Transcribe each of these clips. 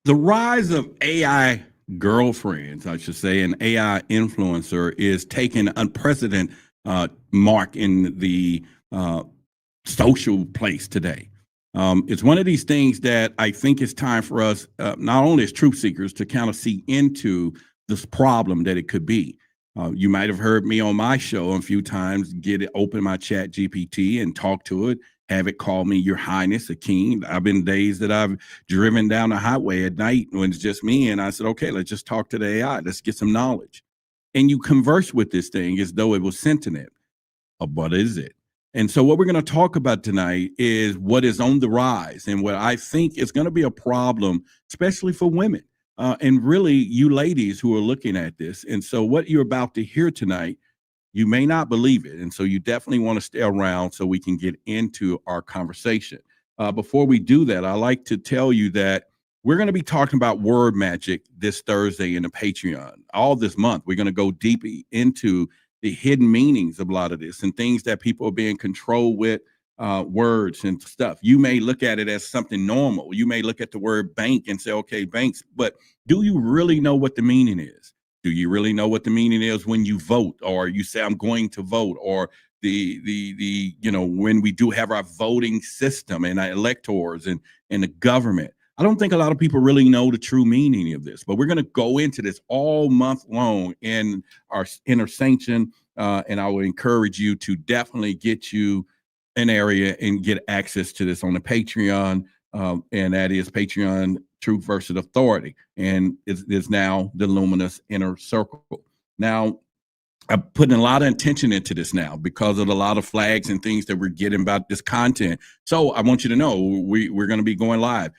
The rise of AI girlfriends, I should say, and AI influencer is taking an unprecedented mark in the uh, social place today. It's one of these things that I think it's time for us, not only as truth seekers, to kind of see into this problem that it could be. You might have heard me on my show a few times get it, open my chat GPT and talk to it, have it call me your highness, a king. I've been days that I've driven down the highway at night when it's just me, and I said, okay, let's just talk to the AI. Let's get some knowledge. And you converse with this thing as though it was sentient. What is it? And so, what we're going to talk about tonight is what is on the rise and what I think is going to be a problem, especially for women and really you ladies who are looking at this. And so, what you're about to hear tonight, you may not believe it. And so, you definitely want to stay around so we can get into our conversation. Before we do that, I like to tell you that we're going to be talking about word magic this Thursday in the Patreon. All this month, we're going to go deep into the hidden meanings of a lot of this and things that people are being controlled with words and stuff. You may look at it as something normal. You may look at the word bank and say, okay, banks, but do you really know what the meaning is? Do you really know what the meaning is when you vote or you say, I'm going to vote, or when we do have our voting system and our electors and the government? I don't think a lot of people really know the true meaning of this, but we're going to go into this all month long in our inner sanction. And I would encourage you to definitely get you an area and get access to this on the Patreon. And that is Patreon Truth versus Authority. And it's now the Luminous Inner Circle. Now, I'm putting a lot of attention into this now because of a lot of flags and things that we're getting about this content. So I want you to know we're going to be going live.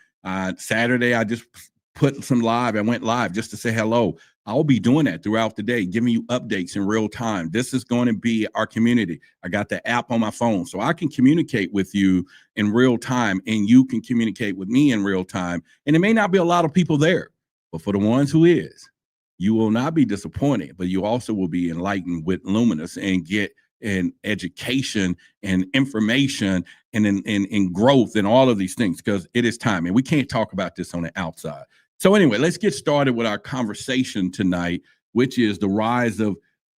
Saturday, I just put some live. I went live just to say hello. I'll be doing that throughout the day, giving you updates in real time. This is going to be our community. I got the app on my phone, so I can communicate with you in real time, and you can communicate with me in real time. And it may not be a lot of people there, but for the ones who is, you will not be disappointed, but you also will be enlightened with Luminous and get an education and information and in growth and all of these things, because it is time and we can't talk about this on the outside. So anyway, let's get started with our conversation tonight, which is the rise of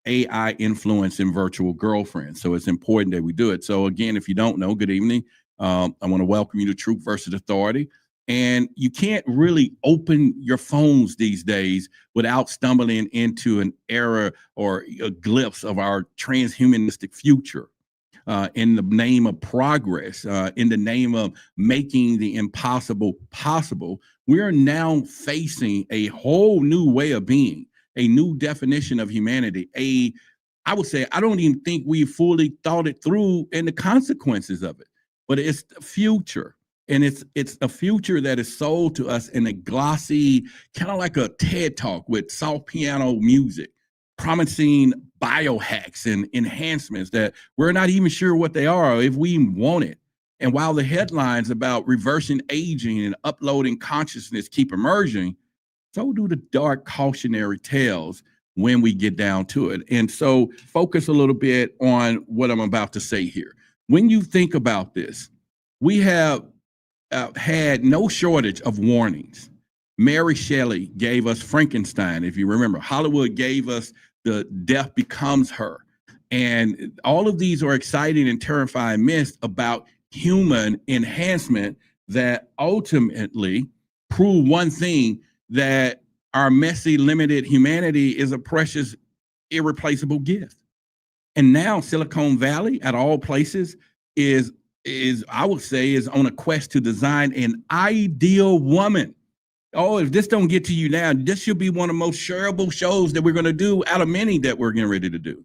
AI influence in virtual girlfriends. So it's important that we do it. So again, if you don't know, good evening. I want to welcome you to Truth versus Authority. And you can't really open your phones these days without stumbling into an era or a glimpse of our transhumanistic future. In the name of progress, in the name of making the impossible possible, we are now facing a whole new way of being, a new definition of humanity. I would say, I don't even think we fully thought it through and the consequences of it, but it's the future. And it's a future that is sold to us in a glossy, kind of like a TED Talk with soft piano music, promising biohacks and enhancements that we're not even sure what they are or if we want it. And while the headlines about reversing aging and uploading consciousness keep emerging, so do the dark cautionary tales when we get down to it. And so focus a little bit on what I'm about to say here. When you think about this, we have had no shortage of warnings. Mary Shelley gave us Frankenstein, if you remember. Hollywood gave us The Death Becomes Her. And all of these are exciting and terrifying myths about human enhancement that ultimately prove one thing, that our messy, limited humanity is a precious, irreplaceable gift. And now Silicon Valley, at all places, is I would say is on a quest to design an ideal woman. Oh, if this don't get to you now, this should be one of the most shareable shows that we're going to do out of many that we're getting ready to do.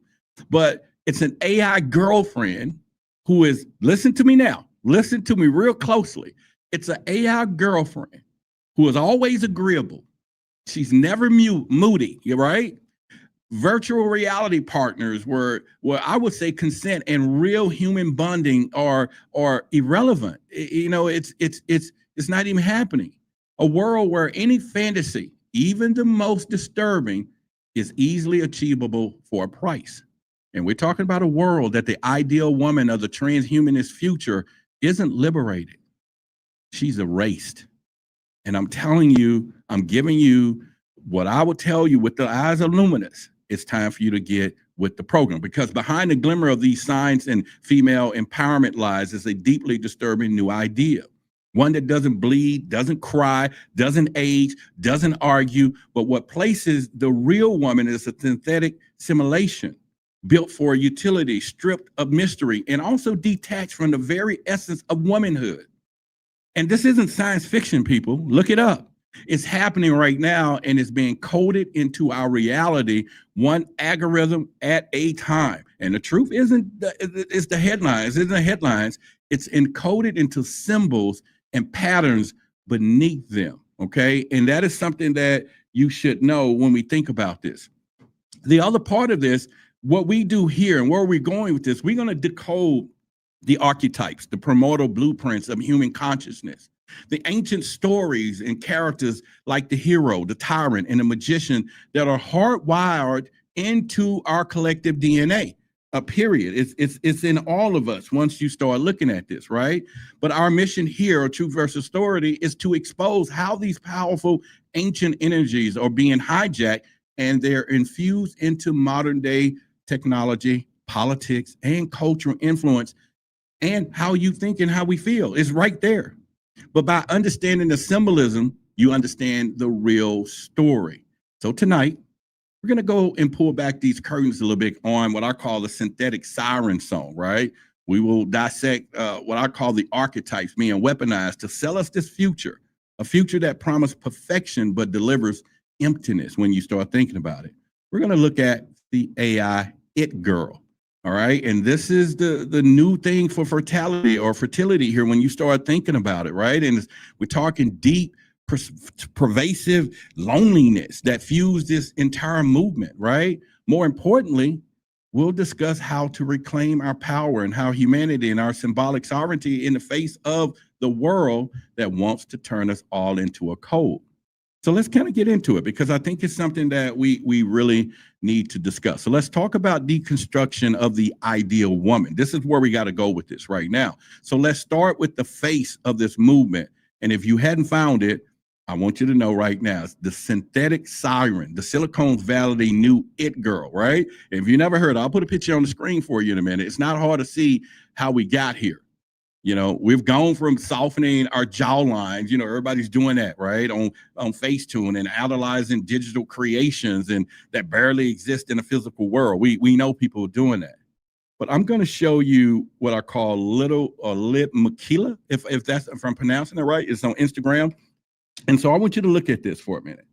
But it's an AI girlfriend who is, listen to me now, listen to me real closely. It's an AI girlfriend who is always agreeable. She's never moody, you're right? Virtual reality partners where I would say consent and real human bonding are irrelevant. It's not even happening. A world where any fantasy, even the most disturbing, is easily achievable for a price. And we're talking about a world that the ideal woman of the transhumanist future isn't liberated. She's erased. And I'm telling you, I'm giving you what I would tell you with the eyes of luminous. It's time for you to get with the program, because behind the glimmer of these signs and female empowerment lies is a deeply disturbing new idea. One that doesn't bleed, doesn't cry, doesn't age, doesn't argue, but what places the real woman is a synthetic simulation built for utility, stripped of mystery, and also detached from the very essence of womanhood. And this isn't science fiction, people. Look it up. It's happening right now, and it's being coded into our reality, one algorithm at a time. And the truth it's the headlines. It's the headlines. It's encoded into symbols and patterns beneath them. Okay. And that is something that you should know when we think about this. The other part of this, what we do here and where we're going with this, we're going to decode the archetypes, the primordial blueprints of human consciousness, the ancient stories and characters like the hero, the tyrant, and the magician that are hardwired into our collective DNA. Period. It's in all of us once you start looking at this, right? But our mission here, Truth versus Authority, is to expose how these powerful ancient energies are being hijacked and they're infused into modern day technology, politics, and cultural influence, and how you think and how we feel is right there. But by understanding the symbolism, you understand the real story. So tonight, we're going to go and pull back these curtains a little bit on what I call the synthetic siren song, right? We will dissect what I call the archetypes being weaponized to sell us this future, a future that promises perfection but delivers emptiness when you start thinking about it. We're going to look at the AI it girl, all right? And this is the new thing for fertility here when you start thinking about it, right? And we're talking deep, pervasive loneliness that fused this entire movement, right? More importantly, we'll discuss how to reclaim our power and how humanity and our symbolic sovereignty in the face of the world that wants to turn us all into a code. So let's kind of get into it, because I think it's something that we really need to discuss. So let's talk about deconstruction of the ideal woman. This is where we got to go with this right now. So let's start with the face of this movement. And if you hadn't found it, I want you to know right now, it's the synthetic siren, the Silicon Valley new it girl, right? If you never heard, I'll put a picture on the screen for you in a minute. It's not hard to see how we got here. You know, we've gone from softening our jawlines, you know, everybody's doing that, right? On Facetune, and analyzing digital creations and that barely exist in a physical world. We know people are doing that. But I'm going to show you what I call lil miquela, if I'm pronouncing it right. It's on Instagram. And so I want you to look at this for a minute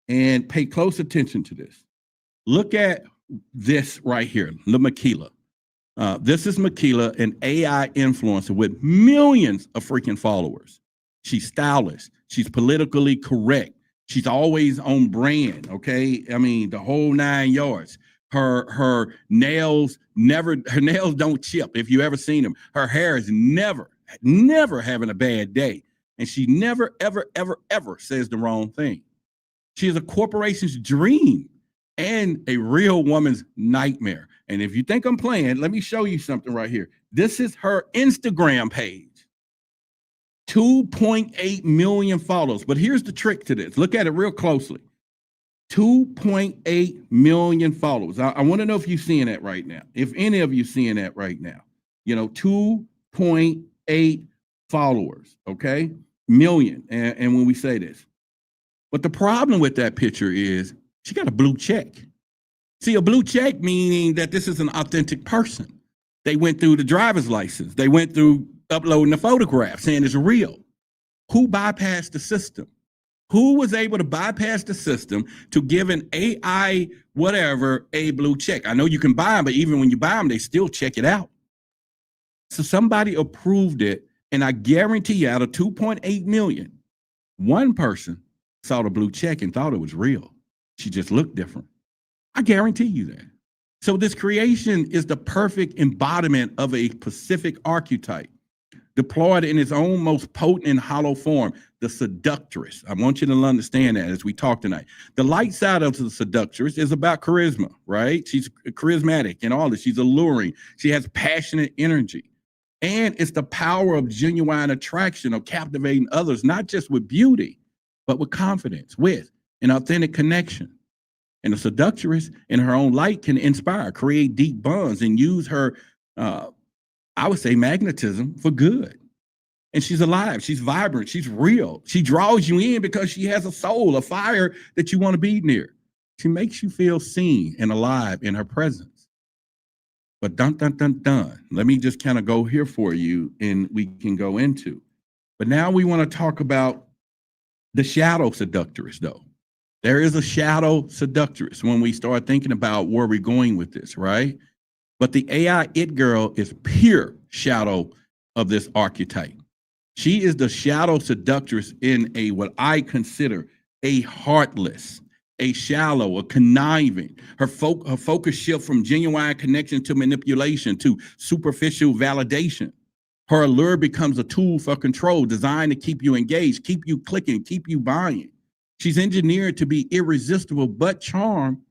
and pay close attention to this. Look at this right here, lil miquela. This is Miquela, an AI influencer with millions of freaking followers. She's stylish. She's politically correct. She's always on brand. Okay. I mean, the whole 9 yards. Her nails don't chip. If you ever seen them, her hair is never having a bad day. And she never, ever, ever, ever says the wrong thing. She is a corporation's dream and a real woman's nightmare. And if you think I'm playing, let me show you something right here. This is her Instagram page. 2.8 million followers. But here's the trick to this. Look at it real closely. 2.8 million followers. I want to know if you're seeing that right now. If any of you seeing that right now. You know, 2.8 followers, okay? Million. And when we say this. But the problem with that picture is she got a blue check. See, a blue check meaning that this is an authentic person. They went through the driver's license. They went through uploading the photograph saying it's real. Who bypassed the system? Who was able to bypass the system to give an AI whatever a blue check? I know you can buy them, but even when you buy them, they still check it out. So somebody approved it, and I guarantee you out of 2.8 million, one person saw the blue check and thought it was real. She just looked different. I guarantee you that. So this creation is the perfect embodiment of a specific archetype, deployed in its own most potent and hollow form, the Seductress. I want you to understand that as we talk tonight. The light side of the Seductress is about charisma, right? She's charismatic and all this. She's alluring. She has passionate energy. And it's the power of genuine attraction, of captivating others, not just with beauty, but with confidence, with an authentic connection. And the seductress in her own light can inspire, create deep bonds, and use her, I would say, magnetism for good. And she's alive, she's vibrant, she's real. She draws you in because she has a soul, a fire that you want to be near. She makes you feel seen and alive in her presence. But dun, dun, dun, dun. Let me just kind of go here for you and we can go into. But now we want to talk about the shadow seductress, though. There is a shadow seductress when we start thinking about where we're going with this, right? But the AI it girl is pure shadow of this archetype. She is the shadow seductress in a what I consider a heartless, a shallow, a conniving. Her focus shift from genuine connection to manipulation to superficial validation. Her allure becomes a tool for control, designed to keep you engaged, keep you clicking, keep you buying. She's engineered to be irresistible, but charm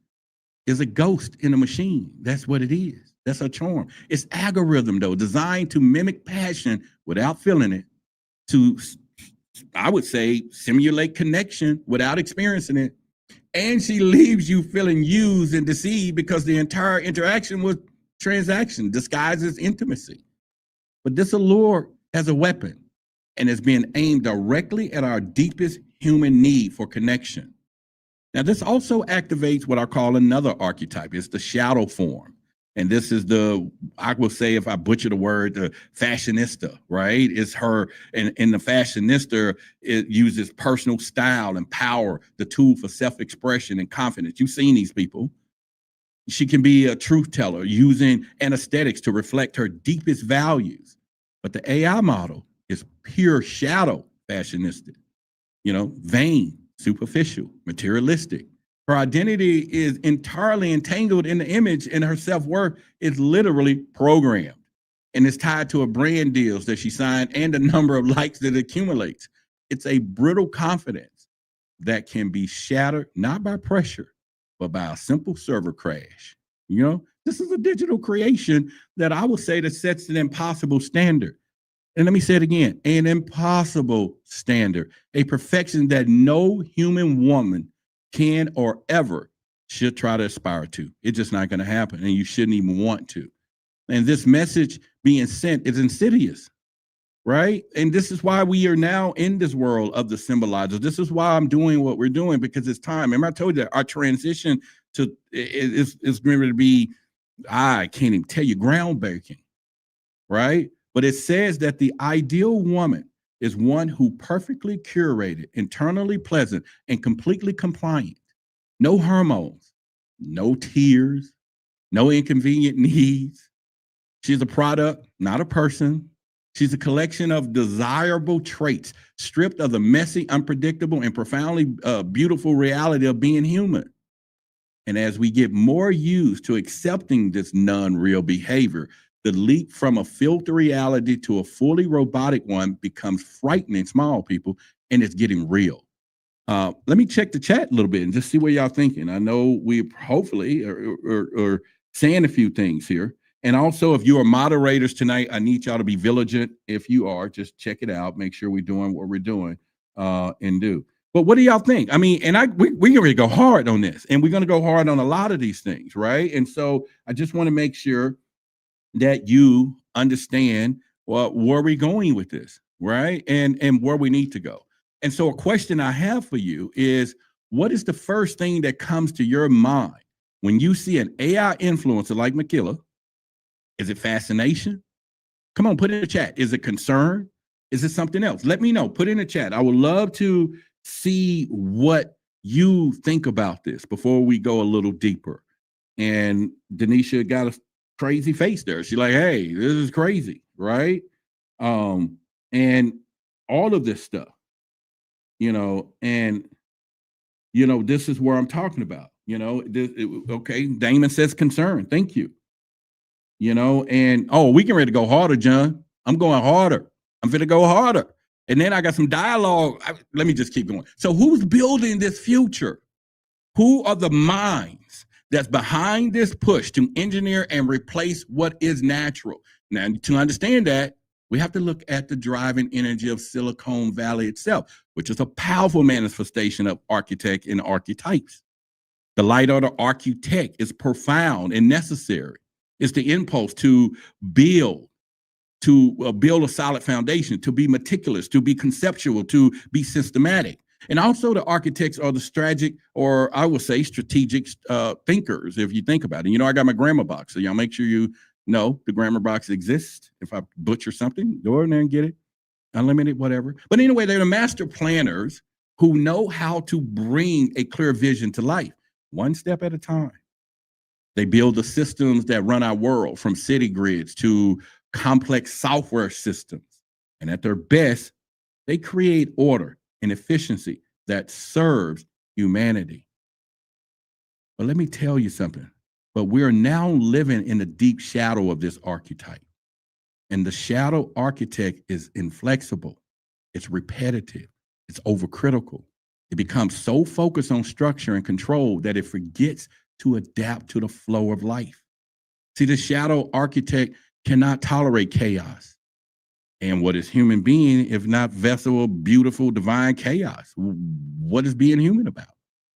is a ghost in a machine. That's what it is. That's a charm. It's algorithm, though, designed to mimic passion without feeling it, to, I would say, simulate connection without experiencing it. And she leaves you feeling used and deceived because the entire interaction was transaction disguised as intimacy. But this allure has a weapon and is being aimed directly at our deepest human need for connection. Now, this also activates what I call another archetype. It's the shadow form. And this is the, I will say, if I butcher the word, the fashionista, right? It's her, and the fashionista, it uses personal style and power, the tool for self-expression and confidence. You've seen these people. She can be a truth teller using anesthetics to reflect her deepest values. But the AI model is pure shadow fashionista, vain, superficial, materialistic. Her identity is entirely entangled in the image, and her self-worth is literally programmed. And it's tied to her brand deals that she signed and the number of likes that it accumulates. It's a brittle confidence that can be shattered, not by pressure, but by a simple server crash. This is a digital creation that I would say that sets an impossible standard. And let me say it again, an impossible standard, a perfection that no human woman can or ever should try to aspire to. It's just not going to happen, and you shouldn't even want to. And this message being sent is insidious, right? And this is why we are now in this world of the symbolizer. This is why I'm doing what we're doing, because it's time. Remember, I told you that our transition to is going to be, I can't even tell you, groundbreaking, right? But it says that the ideal woman is one who perfectly curated, internally pleasant, and completely compliant. No hormones, no tears, no inconvenient needs. She's a product, not a person. She's a collection of desirable traits, stripped of the messy, unpredictable, and profoundly beautiful reality of being human. And as we get more used to accepting this non-real behavior, the leap from a filtered reality to a fully robotic one becomes frightening, small people, and it's getting real. Let me check the chat a little bit and just see what y'all thinking. I know we hopefully are saying a few things here. And also, if you are moderators tonight, I need y'all to be vigilant. If you are, just check it out. Make sure we're doing what we're doing and do. But what do y'all think? I mean, and we're going to go hard on this, and we're going to go hard on a lot of these things, right? And so I just want to make sure that you understand where we're going with this, right? And where we need to go. And so a question I have for you is, what is the first thing that comes to your mind when you see an AI influencer like Miquela? Is it fascination? Come on, put it in the chat. Is it concern? Is it something else? Let me know. Put it in the chat. I would love to see what you think about this before we go a little deeper. And Denisha got a crazy face there. She's like, hey, this is crazy, right? And all of this stuff, and this is where I'm talking about. Okay, Damon says concern. Thank you. And we can ready to go harder, John. I'm going harder. I'm finna go harder. And then I got some dialogue. Let me just keep going. So who's building this future? Who are the minds that's behind this push to engineer and replace what is natural? Now, to understand that, We have to look at the driving energy of Silicon Valley itself, which is a powerful manifestation of architect and archetypes. The light of the architect is profound and necessary. It's the impulse to build, build a solid foundation, to be meticulous, to be conceptual, to be systematic. And also the architects are the strategic, or I would say strategic thinkers, if you think about it. You know, I got my grammar box, so y'all make sure you know the grammar box exists. If I butcher something, go in there and get it. Unlimited, whatever. But anyway, they're the master planners who know how to bring a clear vision to life, one step at a time. They build the systems that run our world, from city grids to complex software systems. And at their best, they create order and efficiency that serves humanity. But let me tell you something. But we're now living in the deep shadow of this archetype. And the shadow architect is inflexible. It's repetitive. It's overcritical. It becomes so focused on structure and control that it forgets to adapt to the flow of life. See, the shadow architect cannot tolerate chaos. And what is human being if not vessel of beautiful, divine chaos? What is being human about?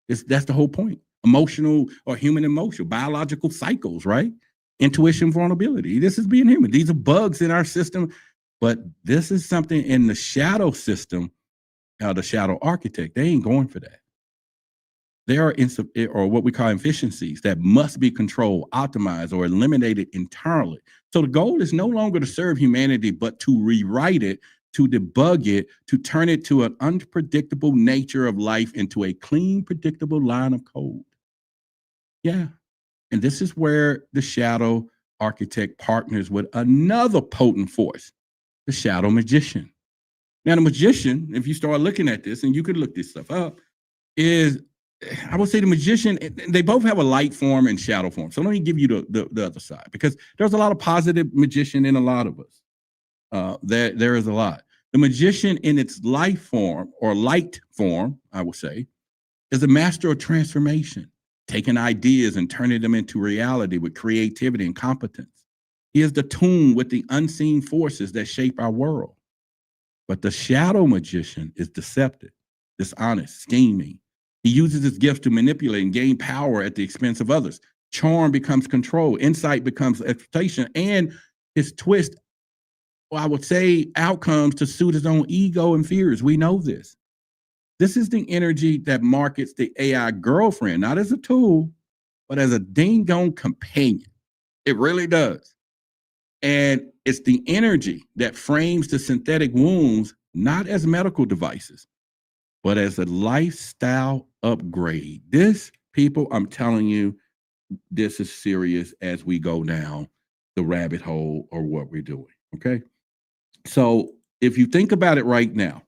That's the whole point. Emotional or human emotion, biological cycles, right? Intuition, vulnerability. This is being human. These are bugs in our system, but this is something in the shadow system, the shadow architect. They ain't going for that. There are or what we call efficiencies that must be controlled, optimized, or eliminated entirely. So the goal is no longer to serve humanity, but to rewrite it, to debug it, to turn it to an unpredictable nature of life into a clean, predictable line of code. Yeah. And this is where the shadow architect partners with another potent force, the shadow magician. Now, the magician, if you start looking at this, and you could look this stuff up, is, I would say the magician, they both have a light form and shadow form. So let me give you the other side, because there's a lot of positive magician in a lot of us. There is a lot. The magician in its life form, or light form, I would say, is a master of transformation, taking ideas and turning them into reality with creativity and competence. He is the tune with the unseen forces that shape our world. But the shadow magician is deceptive, dishonest, scheming. He uses his gift to manipulate and gain power at the expense of others. Charm becomes control, insight becomes exploitation, and his twist, well, I would say, outcomes to suit his own ego and fears. We know this. This is the energy that markets the AI girlfriend, not as a tool, but as a ding-dong companion. It really does. And it's the energy that frames the synthetic wombs, not as medical devices, but as a lifestyle upgrade. This, people, I'm telling you, this is serious as we go down the rabbit hole or what we're doing, okay? So if you think about it right now,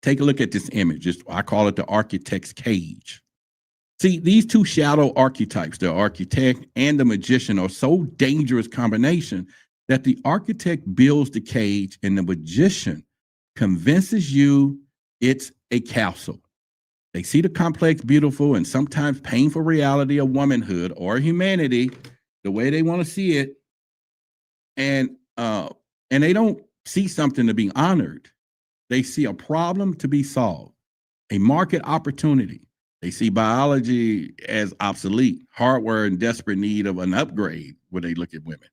take a look at this image. I call it the architect's cage. See, these two shadow archetypes, the architect and the magician, are so dangerous combination that the architect builds the cage and the magician convinces you it's a castle. They see the complex, beautiful, and sometimes painful reality of womanhood or humanity the way they want to see it, and they don't see something to be honored. They see a problem to be solved, a market opportunity. They see biology as obsolete, hardware in desperate need of an upgrade when they look at women.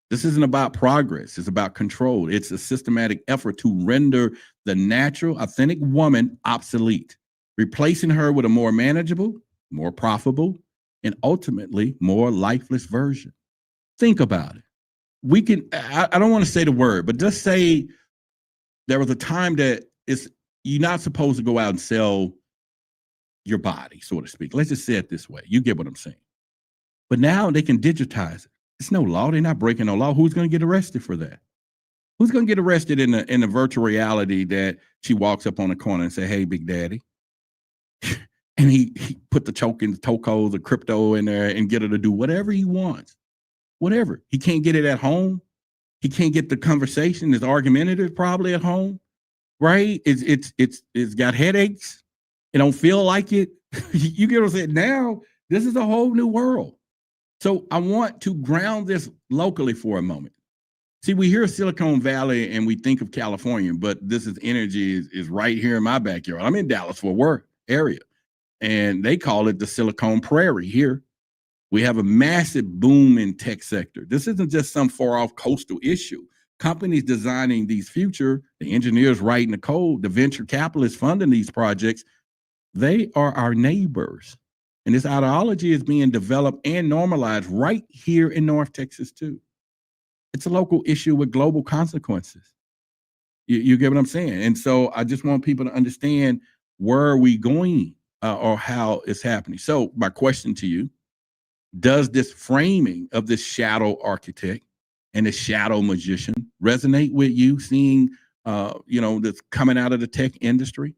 This isn't about progress. It's about control. It's a systematic effort to render the natural, authentic woman obsolete, replacing her with a more manageable, more profitable, and ultimately more lifeless version. Think about it. We can, I don't want to say the word, but just say there was a time that you're not supposed to go out and sell your body, so to speak. Let's just say it this way. You get what I'm saying. But now they can digitize it. It's no law. They're not breaking no law. Who's going to get arrested for that? Who's going to get arrested in the virtual reality that she walks up on the corner and say, "Hey, Big Daddy," and he put the tokos, the crypto in there and get her to do whatever he wants, whatever. He can't get it at home. He can't get the conversation. It's argumentative probably at home, right? It's got headaches. It don't feel like it. You get what I'm saying? Now, this is a whole new world. So I want to ground this locally for a moment. See, we hear Silicon Valley and we think of California, but this is energy is right here in my backyard. I'm in Dallas-Fort Worth area, and they call it the Silicon Prairie here. We have a massive boom in tech sector. This isn't just some far-off coastal issue. Companies designing these future, the engineers writing the code, the venture capitalists funding these projects, they are our neighbors. And this ideology is being developed and normalized right here in North Texas too. It's a local issue with global consequences. You get what I'm saying? And so I just want people to understand where are we going or how it's happening. So my question to you, does this framing of this shadow architect and the shadow magician resonate with you, seeing that's coming out of the tech industry?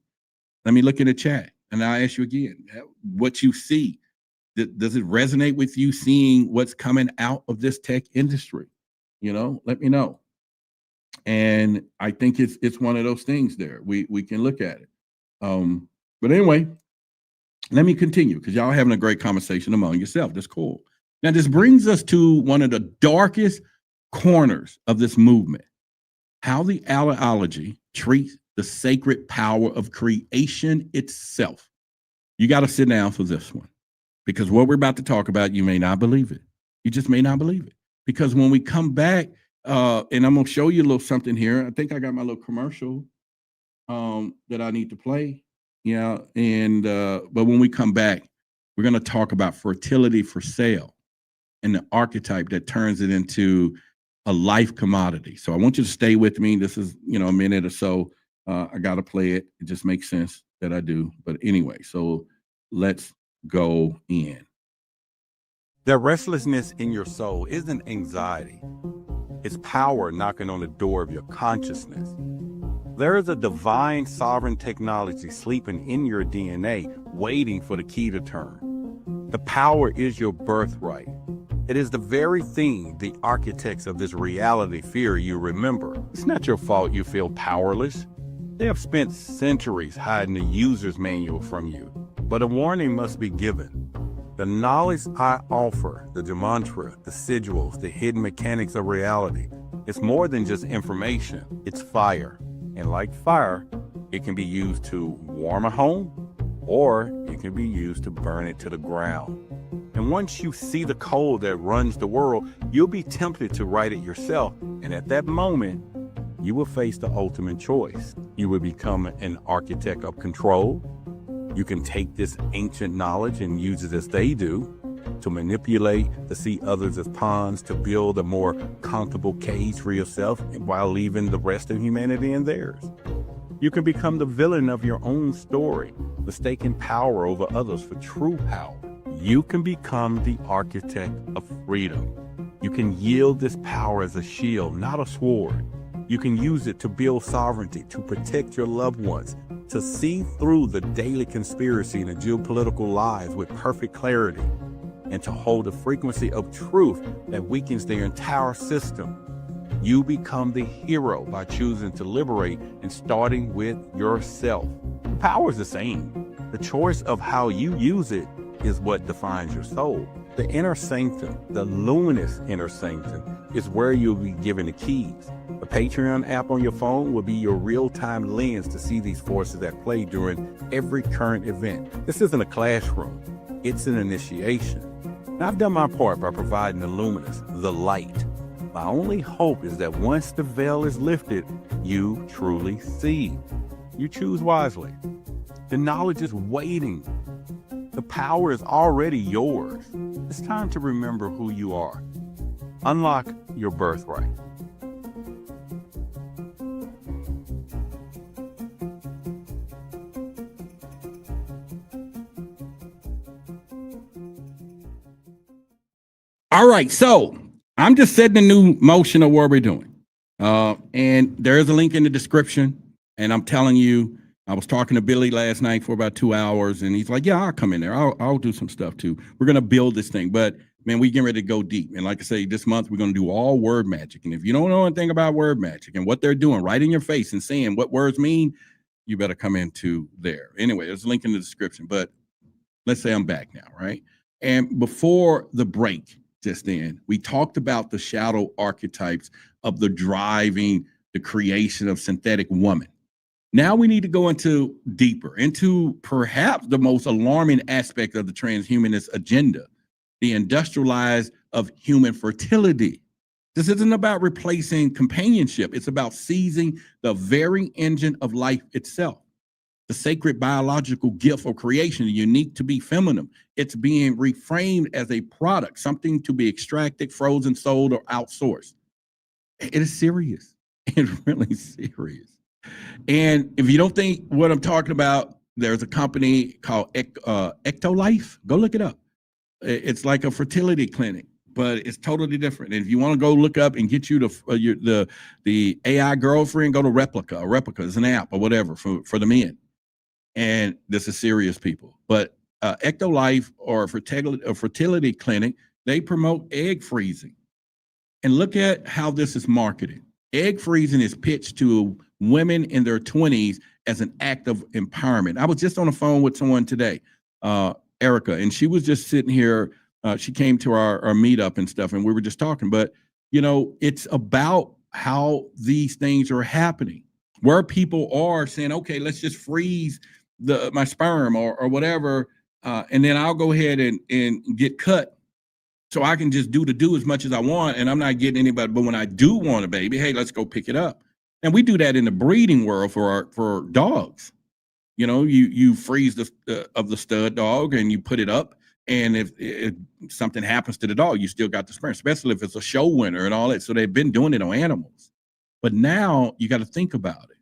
Let me look in the chat and I'll ask you again, what you see. Does it resonate with you seeing what's coming out of this tech industry? Let me know. And I think it's one of those things there. We can look at it. But anyway, let me continue because y'all having a great conversation among yourself. That's cool. Now, this brings us to one of the darkest corners of this movement, how the ideology treats the sacred power of creation itself. You got to sit down for this one because what we're about to talk about, you may not believe it. You just may not believe it. Because when we come back, and I'm going to show you a little something here. I think I got my little commercial that I need to play. Yeah. And but when we come back, we're going to talk about fertility for sale and the archetype that turns it into a life commodity. So I want you to stay with me. This is, a minute or so. I got to play it. It just makes sense that I do. But anyway, so let's go in. That restlessness in your soul isn't anxiety. It's power knocking on the door of your consciousness. There is a divine sovereign technology sleeping in your DNA, waiting for the key to turn. The power is your birthright. It is the very thing the architects of this reality fear you remember. It's not your fault you feel powerless. They have spent centuries hiding the user's manual from you. But a warning must be given. The knowledge I offer, the gematria, the sigils, the hidden mechanics of reality, it's more than just information. It's fire. And like fire, it can be used to warm a home, or it can be used to burn it to the ground. And once you see the code that runs the world, you'll be tempted to write it yourself. And at that moment, you will face the ultimate choice. You will become an architect of control. You can take this ancient knowledge and use it as they do to manipulate, to see others as pawns, to build a more comfortable cage for yourself while leaving the rest of humanity in theirs. You can become the villain of your own story, mistaking power over others for true power. You can become the architect of freedom. You can yield this power as a shield, not a sword. You can use it to build sovereignty, to protect your loved ones, to see through the daily conspiracy and the geopolitical lies with perfect clarity, and to hold a frequency of truth that weakens their entire system. You become the hero by choosing to liberate and starting with yourself. The power is the same. The choice of how you use it is what defines your soul. The inner sanctum, the luminous inner sanctum, is where you'll be given the keys. The Patreon app on your phone will be your real-time lens to see these forces at play during every current event. This isn't a classroom. It's an initiation. Now, I've done my part by providing the luminous, the light. My only hope is that once the veil is lifted, you truly see. You choose wisely. The knowledge is waiting. The power is already yours. It's time to remember who you are. Unlock your birthright. All right, so I'm just setting a new motion of what we're doing. And there is a link in the description. And I'm telling you, I was talking to Billy last night for about 2 hours, and he's like, yeah, I'll come in there. I'll do some stuff too. We're going to build this thing. But, man, we're getting ready to go deep. And like I say, this month, we're going to do all word magic. And if you don't know anything about word magic and what they're doing right in your face and saying what words mean, you better come into there. Anyway, there's a link in the description. But let's say I'm back now, right? And before the break, just then. We talked about the shadow archetypes of the driving the creation of synthetic woman. Now we need to go deeper into perhaps the most alarming aspect of the transhumanist agenda, the industrialized of human fertility. This isn't about replacing companionship. It's about seizing the very engine of life itself, the sacred biological gift of creation, unique to be feminine. It's being reframed as a product, something to be extracted, frozen, sold, or outsourced. It is serious. It's really serious. And if you don't think what I'm talking about, there's a company called Ectolife. Go look it up. It's like a fertility clinic, but it's totally different. And if you want to go look up and get you the AI girlfriend, go to Replica. Replica is an app or whatever for the men. And this is serious, people. But Ectolife or a fertility clinic, they promote egg freezing. And look at how this is marketed. Egg freezing is pitched to women in their 20s as an act of empowerment. I was just on the phone with someone today, Erica, and she was just sitting here. She came to our meetup and stuff, and we were just talking. But, you know, it's about how these things are happening, where people are saying, okay, let's just freeze my sperm or whatever, and then I'll go ahead and get cut so I can just do as much as I want, and I'm not getting anybody. But when I do want a baby, hey, let's go pick it up. And we do that in the breeding world for dogs. You know, you freeze the stud dog and you put it up, and if something happens to the dog, you still got the sperm, especially if it's a show winner and all that. So they've been doing it on animals. But now you got to think about it.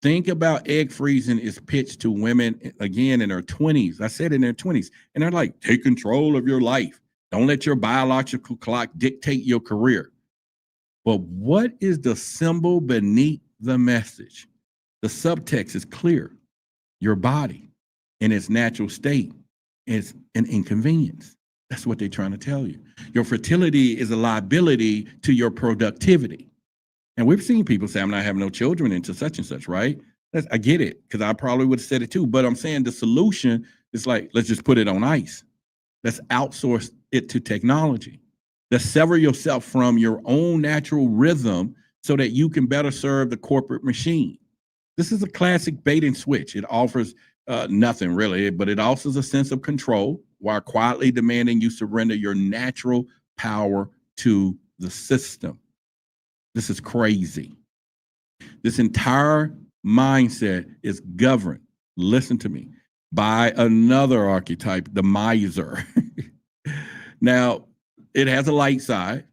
Think about egg freezing is pitched to women, again, in their 20s. I said in their 20s. And they're like, take control of your life. Don't let your biological clock dictate your career. But what is the symbol beneath the message? The subtext is clear. Your body in its natural state is an inconvenience. That's what they're trying to tell you. Your fertility is a liability to your productivity. And we've seen people say, I'm not having no children into such and such, right? I get it, because I probably would have said it too. But I'm saying the solution is like, let's just put it on ice. Let's outsource it to technology. Let's sever yourself from your own natural rhythm so that you can better serve the corporate machine. This is a classic bait and switch. It offers nothing really, but it offers a sense of control while quietly demanding you surrender your natural power to the system. This is crazy. This entire mindset is governed, listen to me, by another archetype, the miser. Now, it has a light side,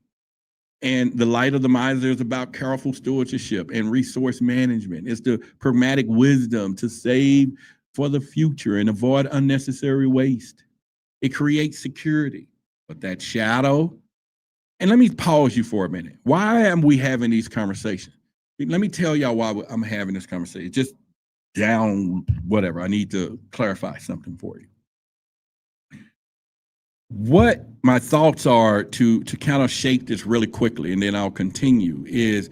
and the light of the miser is about careful stewardship and resource management. It's the pragmatic wisdom to save for the future and avoid unnecessary waste. It creates security, but that shadow. And let me pause you for a minute. Why am we having these conversations? Let me tell y'all why I'm having this conversation. Just down whatever. I need to clarify something for you. What my thoughts are to kind of shape this really quickly, and then I'll continue, is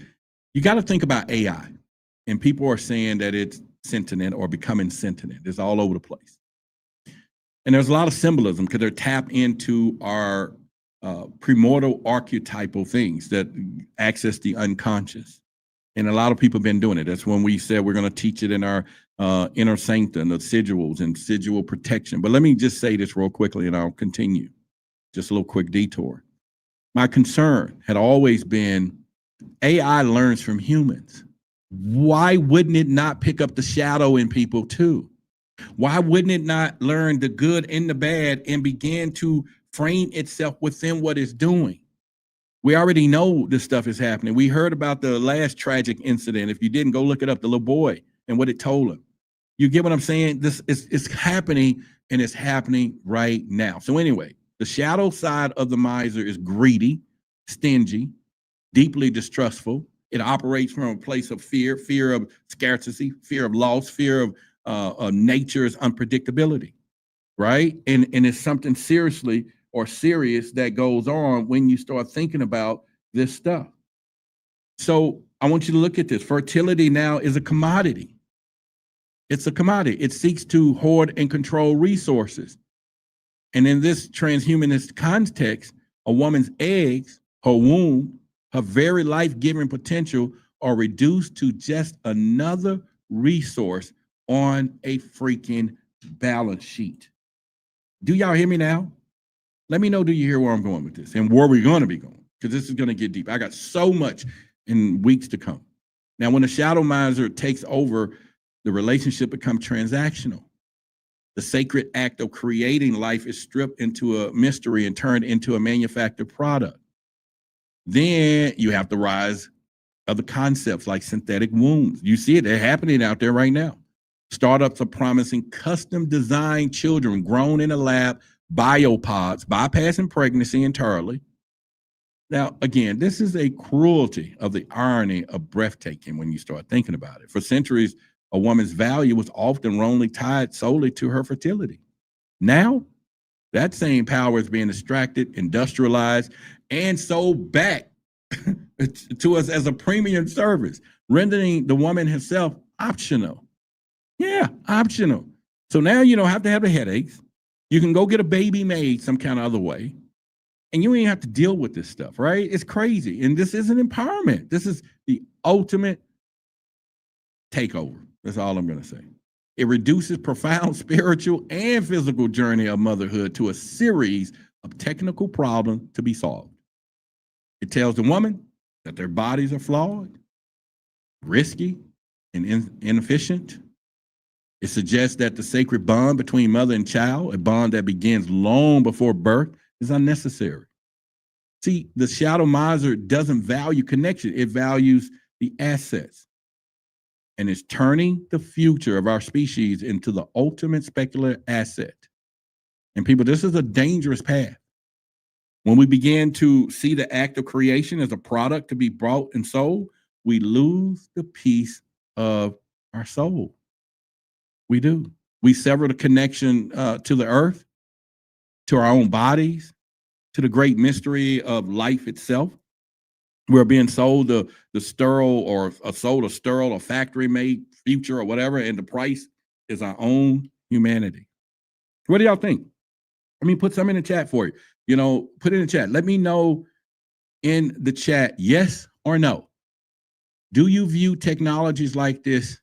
you got to think about AI. And people are saying that it's sentient or becoming sentient. It's all over the place. And there's a lot of symbolism because they're tapped into our primordial archetypal things that access the unconscious. And a lot of people have been doing it. That's when we said we're going to teach it in our inner sanctum, the sigils and sigil protection. But let me just say this real quickly and I'll continue. Just a little quick detour. My concern had always been AI learns from humans. Why wouldn't it not pick up the shadow in people too? Why wouldn't it not learn the good and the bad and begin to frame itself within what it's doing? We already know this stuff is happening. We heard about the last tragic incident. If you didn't, go look it up, the little boy and what it told him. You get what I'm saying? This is happening, and it's happening right now. So anyway, the shadow side of the miser is greedy, stingy, deeply distrustful. It operates from a place of fear of scarcity, fear of loss, fear of nature's unpredictability, right? And it's something seriously or serious that goes on when you start thinking about this stuff. So I want you to look at this. Fertility now is a commodity. It's a commodity. It seeks to hoard and control resources. And in this transhumanist context, A woman's eggs, her womb, her very life-giving potential are reduced to just another resource on a freaking balance sheet. Do y'all hear me now? Let me know, do you hear where I'm going with this and where we're going to be going? Because this is going to get deep. I got so much in weeks to come. Now, when the shadow miser takes over, the relationship becomes transactional. The sacred act of creating life is stripped into a mystery and turned into a manufactured product. Then you have the rise of the concepts like synthetic wombs. You see it, they're happening out there right now. Startups are promising custom designed children grown in a lab, biopods, bypassing pregnancy entirely. Now, again, this is a cruelty of the irony of breathtaking when you start thinking about it. For centuries, a woman's value was often wrongly tied solely to her fertility. Now, that same power is being extracted, industrialized, and sold back to us as a premium service, rendering the woman herself optional. Yeah, optional. So now you don't have to have the headaches. You can go get a baby made some kind of other way, and you ain't have to deal with this stuff, right? It's crazy. And this isn't empowerment. This is the ultimate takeover. That's all I'm going to say. It reduces profound spiritual and physical journey of motherhood to a series of technical problems to be solved. It tells the woman that their bodies are flawed, risky, and inefficient. It suggests that the sacred bond between mother and child, a bond that begins long before birth, is unnecessary. See, the shadow miser doesn't value connection. It values the assets. And is turning the future of our species into the ultimate speculative asset. And people, this is a dangerous path. When we begin to see the act of creation as a product to be bought and sold, we lose the piece of our soul. We do. We sever the connection to the earth, to our own bodies, to the great mystery of life itself. We're being sold the sterile or sold a sterile or factory-made future or whatever, and the price is our own humanity. What do y'all think? I mean, put some in the chat for you. You know, put it in the chat. Let me know in the chat, yes or no. Do you view technologies like this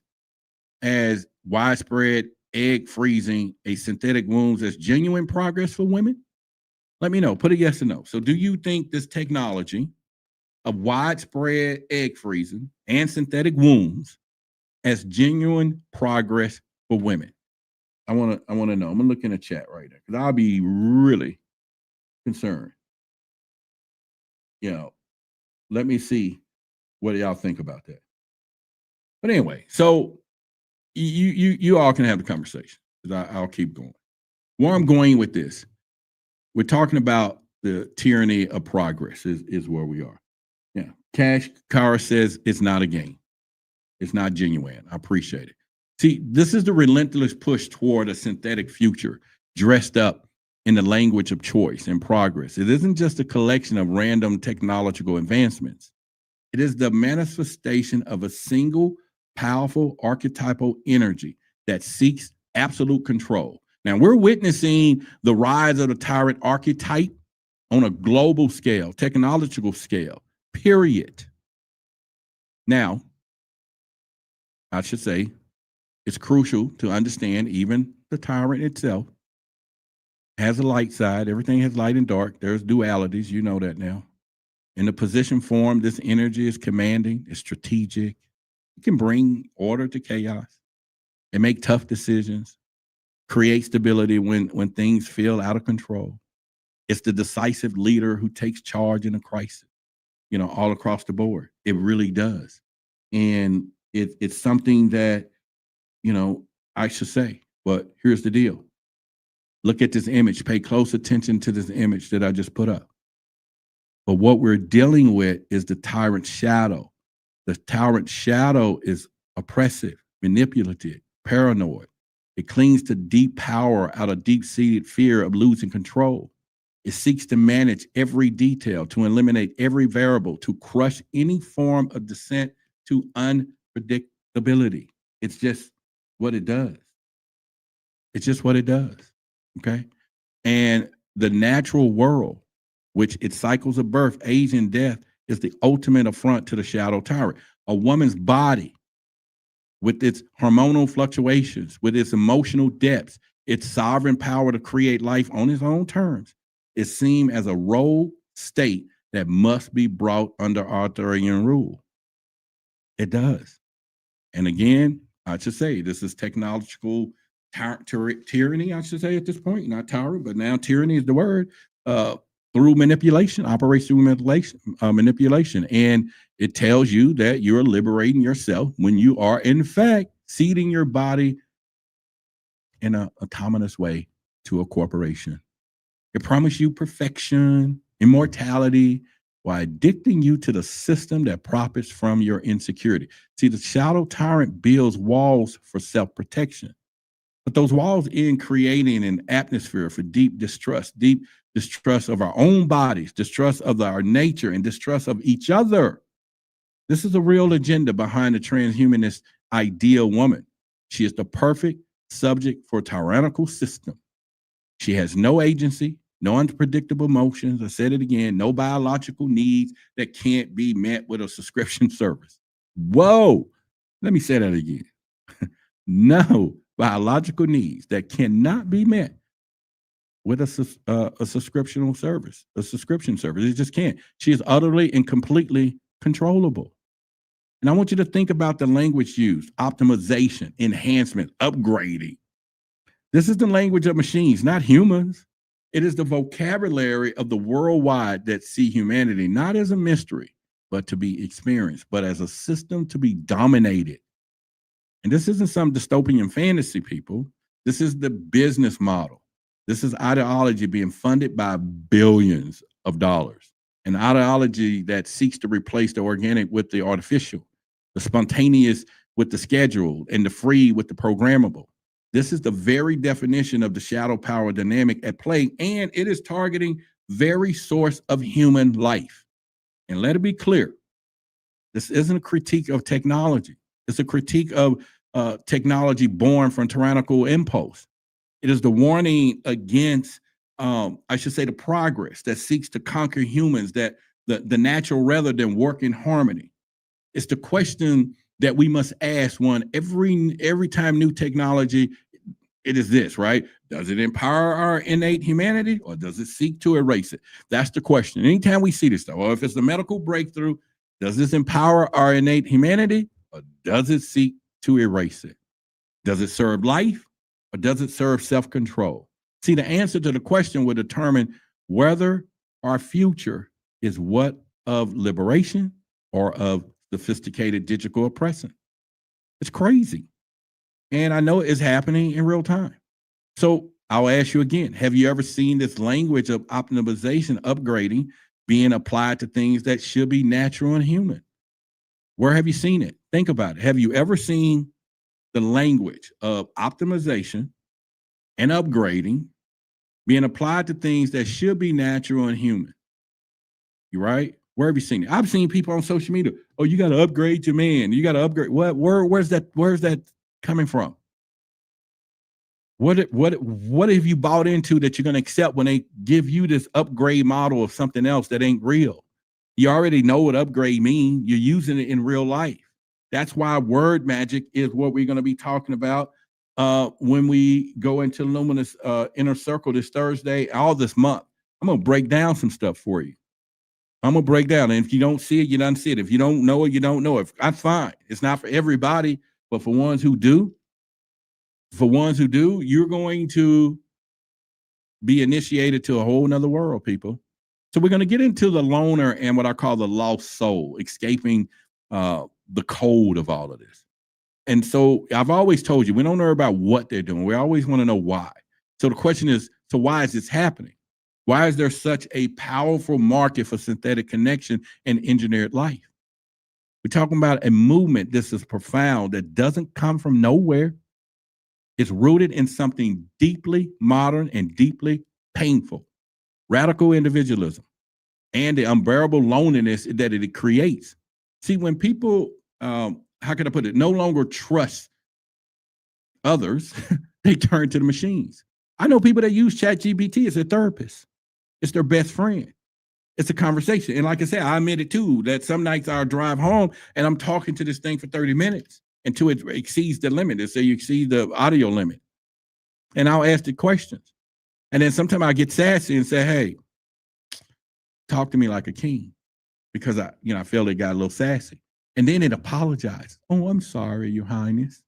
as widespread egg freezing, a synthetic wombs as genuine progress for women? Let me know. Put a yes or no. So do you think this technology of widespread egg freezing and synthetic wombs as genuine progress for women? I want to know. I'm gonna look in the chat right there because I'll be really concerned. You know, let me see what y'all think about that. But anyway, so you all can have the conversation because I'll keep going. Where I'm going with this, we're talking about the tyranny of progress is where we are. Yeah. Cash Kara says it's not a game. It's not genuine. I appreciate it. See, this is the relentless push toward a synthetic future dressed up in the language of choice and progress. It isn't just a collection of random technological advancements. It is the manifestation of a single powerful archetypal energy that seeks absolute control. Now, we're witnessing the rise of the tyrant archetype on a global scale, technological scale. Period. Now, I should say it's crucial to understand even the tyrant itself has a light side. Everything has light and dark. There's dualities. You know that now. In the position form, this energy is commanding, it's strategic. It can bring order to chaos and make tough decisions, create stability when things feel out of control. It's the decisive leader who takes charge in a crisis. You know, all across the board. It really does. And it's something that, you know, I should say, but here's the deal. Look at this image. Pay close attention to this image that I just put up. But what we're dealing with is the tyrant shadow. The tyrant shadow is oppressive, manipulative, paranoid. It clings to deep power out of deep-seated fear of losing control. It seeks to manage every detail, to eliminate every variable, to crush any form of descent to unpredictability. It's just what it does. It's just what it does, okay? And the natural world which its cycles of birth, age, and death is the ultimate affront to the shadow tyrant. A woman's body, with its hormonal fluctuations, with its emotional depths, its sovereign power to create life on its own terms, is seen as a rogue state that must be brought under authoritarian rule. It does. And again, I should say this is technological tyranny, I should say at this point, not tyrant, but now tyranny is the word, through manipulation, operates through manipulation. And it tells you that you're liberating yourself when you are, in fact, ceding your body in an autonomous way to a corporation. It promises you perfection, immortality, while addicting you to the system that profits from your insecurity. See, the shadow tyrant builds walls for self-protection, but those walls end creating an atmosphere for deep distrust of our own bodies, distrust of our nature, and distrust of each other. This is the real agenda behind the transhumanist ideal woman. She is the perfect subject for a tyrannical system. She has no agency, no unpredictable emotions. I said it again, no biological needs that can't be met with a subscription service. Whoa, let me say that again. No biological needs that cannot be met with a subscription service, It just can't. She is utterly and completely controllable. And I want you to think about the language used: optimization, enhancement, upgrading. This is the language of machines, not humans. It is the vocabulary of the worldwide that see humanity not as a mystery, but to be experienced, but as a system to be dominated. And this isn't some dystopian fantasy, people. This is the business model. This is ideology being funded by billions of dollars. An ideology that seeks to replace the organic with the artificial, the spontaneous with the scheduled, and the free with the programmable. This is the very definition of the shadow power dynamic at play, and it is targeting very source of human life. And let it be clear, this isn't a critique of technology. It's a critique of technology born from tyrannical impulse. It is the warning against, I should say, the progress that seeks to conquer humans, that the natural rather than work in harmony. It's the question that we must ask every time new technology. It is this, right? Does it empower our innate humanity, or does it seek to erase it? That's the question. Anytime we see this stuff, or if it's a medical breakthrough, does this empower our innate humanity, or does it seek to erase it? Does it serve life, or does it serve self-control? See, the answer to the question will determine whether our future is what of liberation or of sophisticated digital oppression. It's crazy. And I know it's happening in real time. So I'll ask you again, have you ever seen this language of optimization, upgrading, being applied to things that should be natural and human? Where have you seen it? Think about it. Have you ever seen the language of optimization and upgrading being applied to things that should be natural and human? You right? Where have you seen it? I've seen people on social media. Oh, you got to upgrade your man. You got to upgrade. What? Where's that coming from? What have you bought into that you're going to accept when they give you this upgrade model of something else that ain't real? You already know what upgrade means. You're using it in real life. That's why word magic is what we're going to be talking about when we go into Luminous Inner Circle this Thursday, all this month. I'm going to break down some stuff for you. I'm going to break down. And if you don't see it, you don't see it. If you don't know it, you don't know it. That's fine. It's not for everybody, but for ones who do, you're going to be initiated to a whole nother world, people. So we're going to get into the loner and what I call the lost soul, escaping the code of all of this. And so I've always told you, we don't know about what they're doing. We always want to know why. So the question is, so why is this happening? Why is there such a powerful market for synthetic connection and engineered life? We're talking about a movement. This is profound, that doesn't come from nowhere. It's rooted in something deeply modern and deeply painful: radical individualism and the unbearable loneliness that it creates. See, when people, how can I put it, no longer trust others, they turn to the machines. I know people that use ChatGPT as their therapist. It's their best friend. It's a conversation. And like I said, I admit it too, that some nights I'll drive home and I'm talking to this thing for 30 minutes until it exceeds the limit. Let's say you exceed the audio limit. And I'll ask the questions. And then sometimes I get sassy and say, hey, talk to me like a king. Because I feel it got a little sassy. And then it apologizes. Oh, I'm sorry, Your Highness.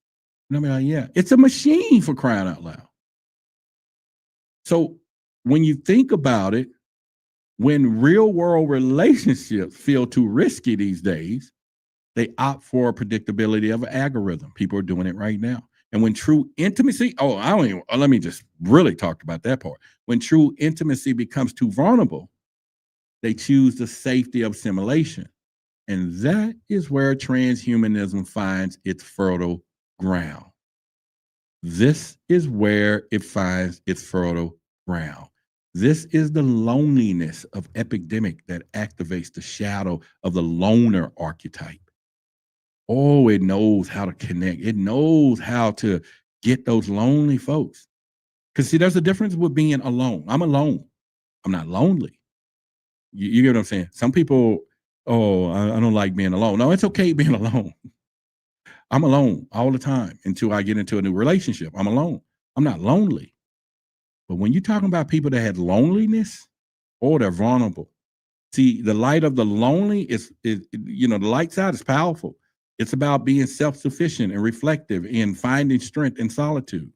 And I'm like, yeah, it's a machine, for crying out loud. So when you think about it, when real world relationships feel too risky these days, they opt for predictability of an algorithm. People are doing it right now. And when true intimacy, let me just really talk about that part. When true intimacy becomes too vulnerable, they choose the safety of assimilation. And that is where transhumanism finds its fertile ground. This is where it finds its fertile ground. This is the loneliness of Epidemic that activates the shadow of the loner archetype. Oh, it knows how to connect. It knows how to get those lonely folks. Because see, there's a difference with being alone. I'm alone. I'm not lonely. You get what I'm saying? Some people, I don't like being alone. No, it's okay being alone. I'm alone all the time until I get into a new relationship. I'm alone. I'm not lonely. But when you're talking about people that had loneliness, they're vulnerable. See, the light of the lonely is the light side is powerful. It's about being self-sufficient and reflective and finding strength in solitude.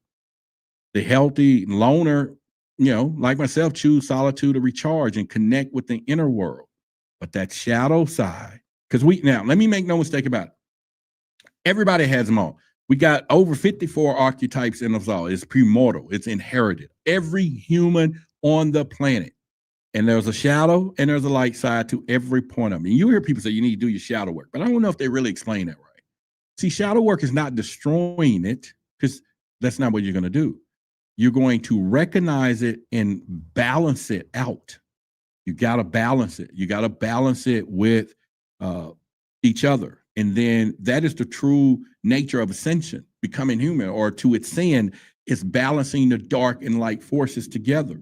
The healthy loner, like myself, choose solitude to recharge and connect with the inner world. But that shadow side, because let me make no mistake about it. Everybody has them all. We got over 54 archetypes in us all. It's premortal. It's inherited. Every human on the planet. And there's a shadow and there's a light side to every point of them. And you hear people say you need to do your shadow work, but I don't know if they really explain that right. See, shadow work is not destroying it, because that's not what you're going to do. You're going to recognize it and balance it out. You got to balance it. You got to balance it with each other. And then that is the true nature of ascension, becoming human, or to ascend is balancing the dark and light forces together,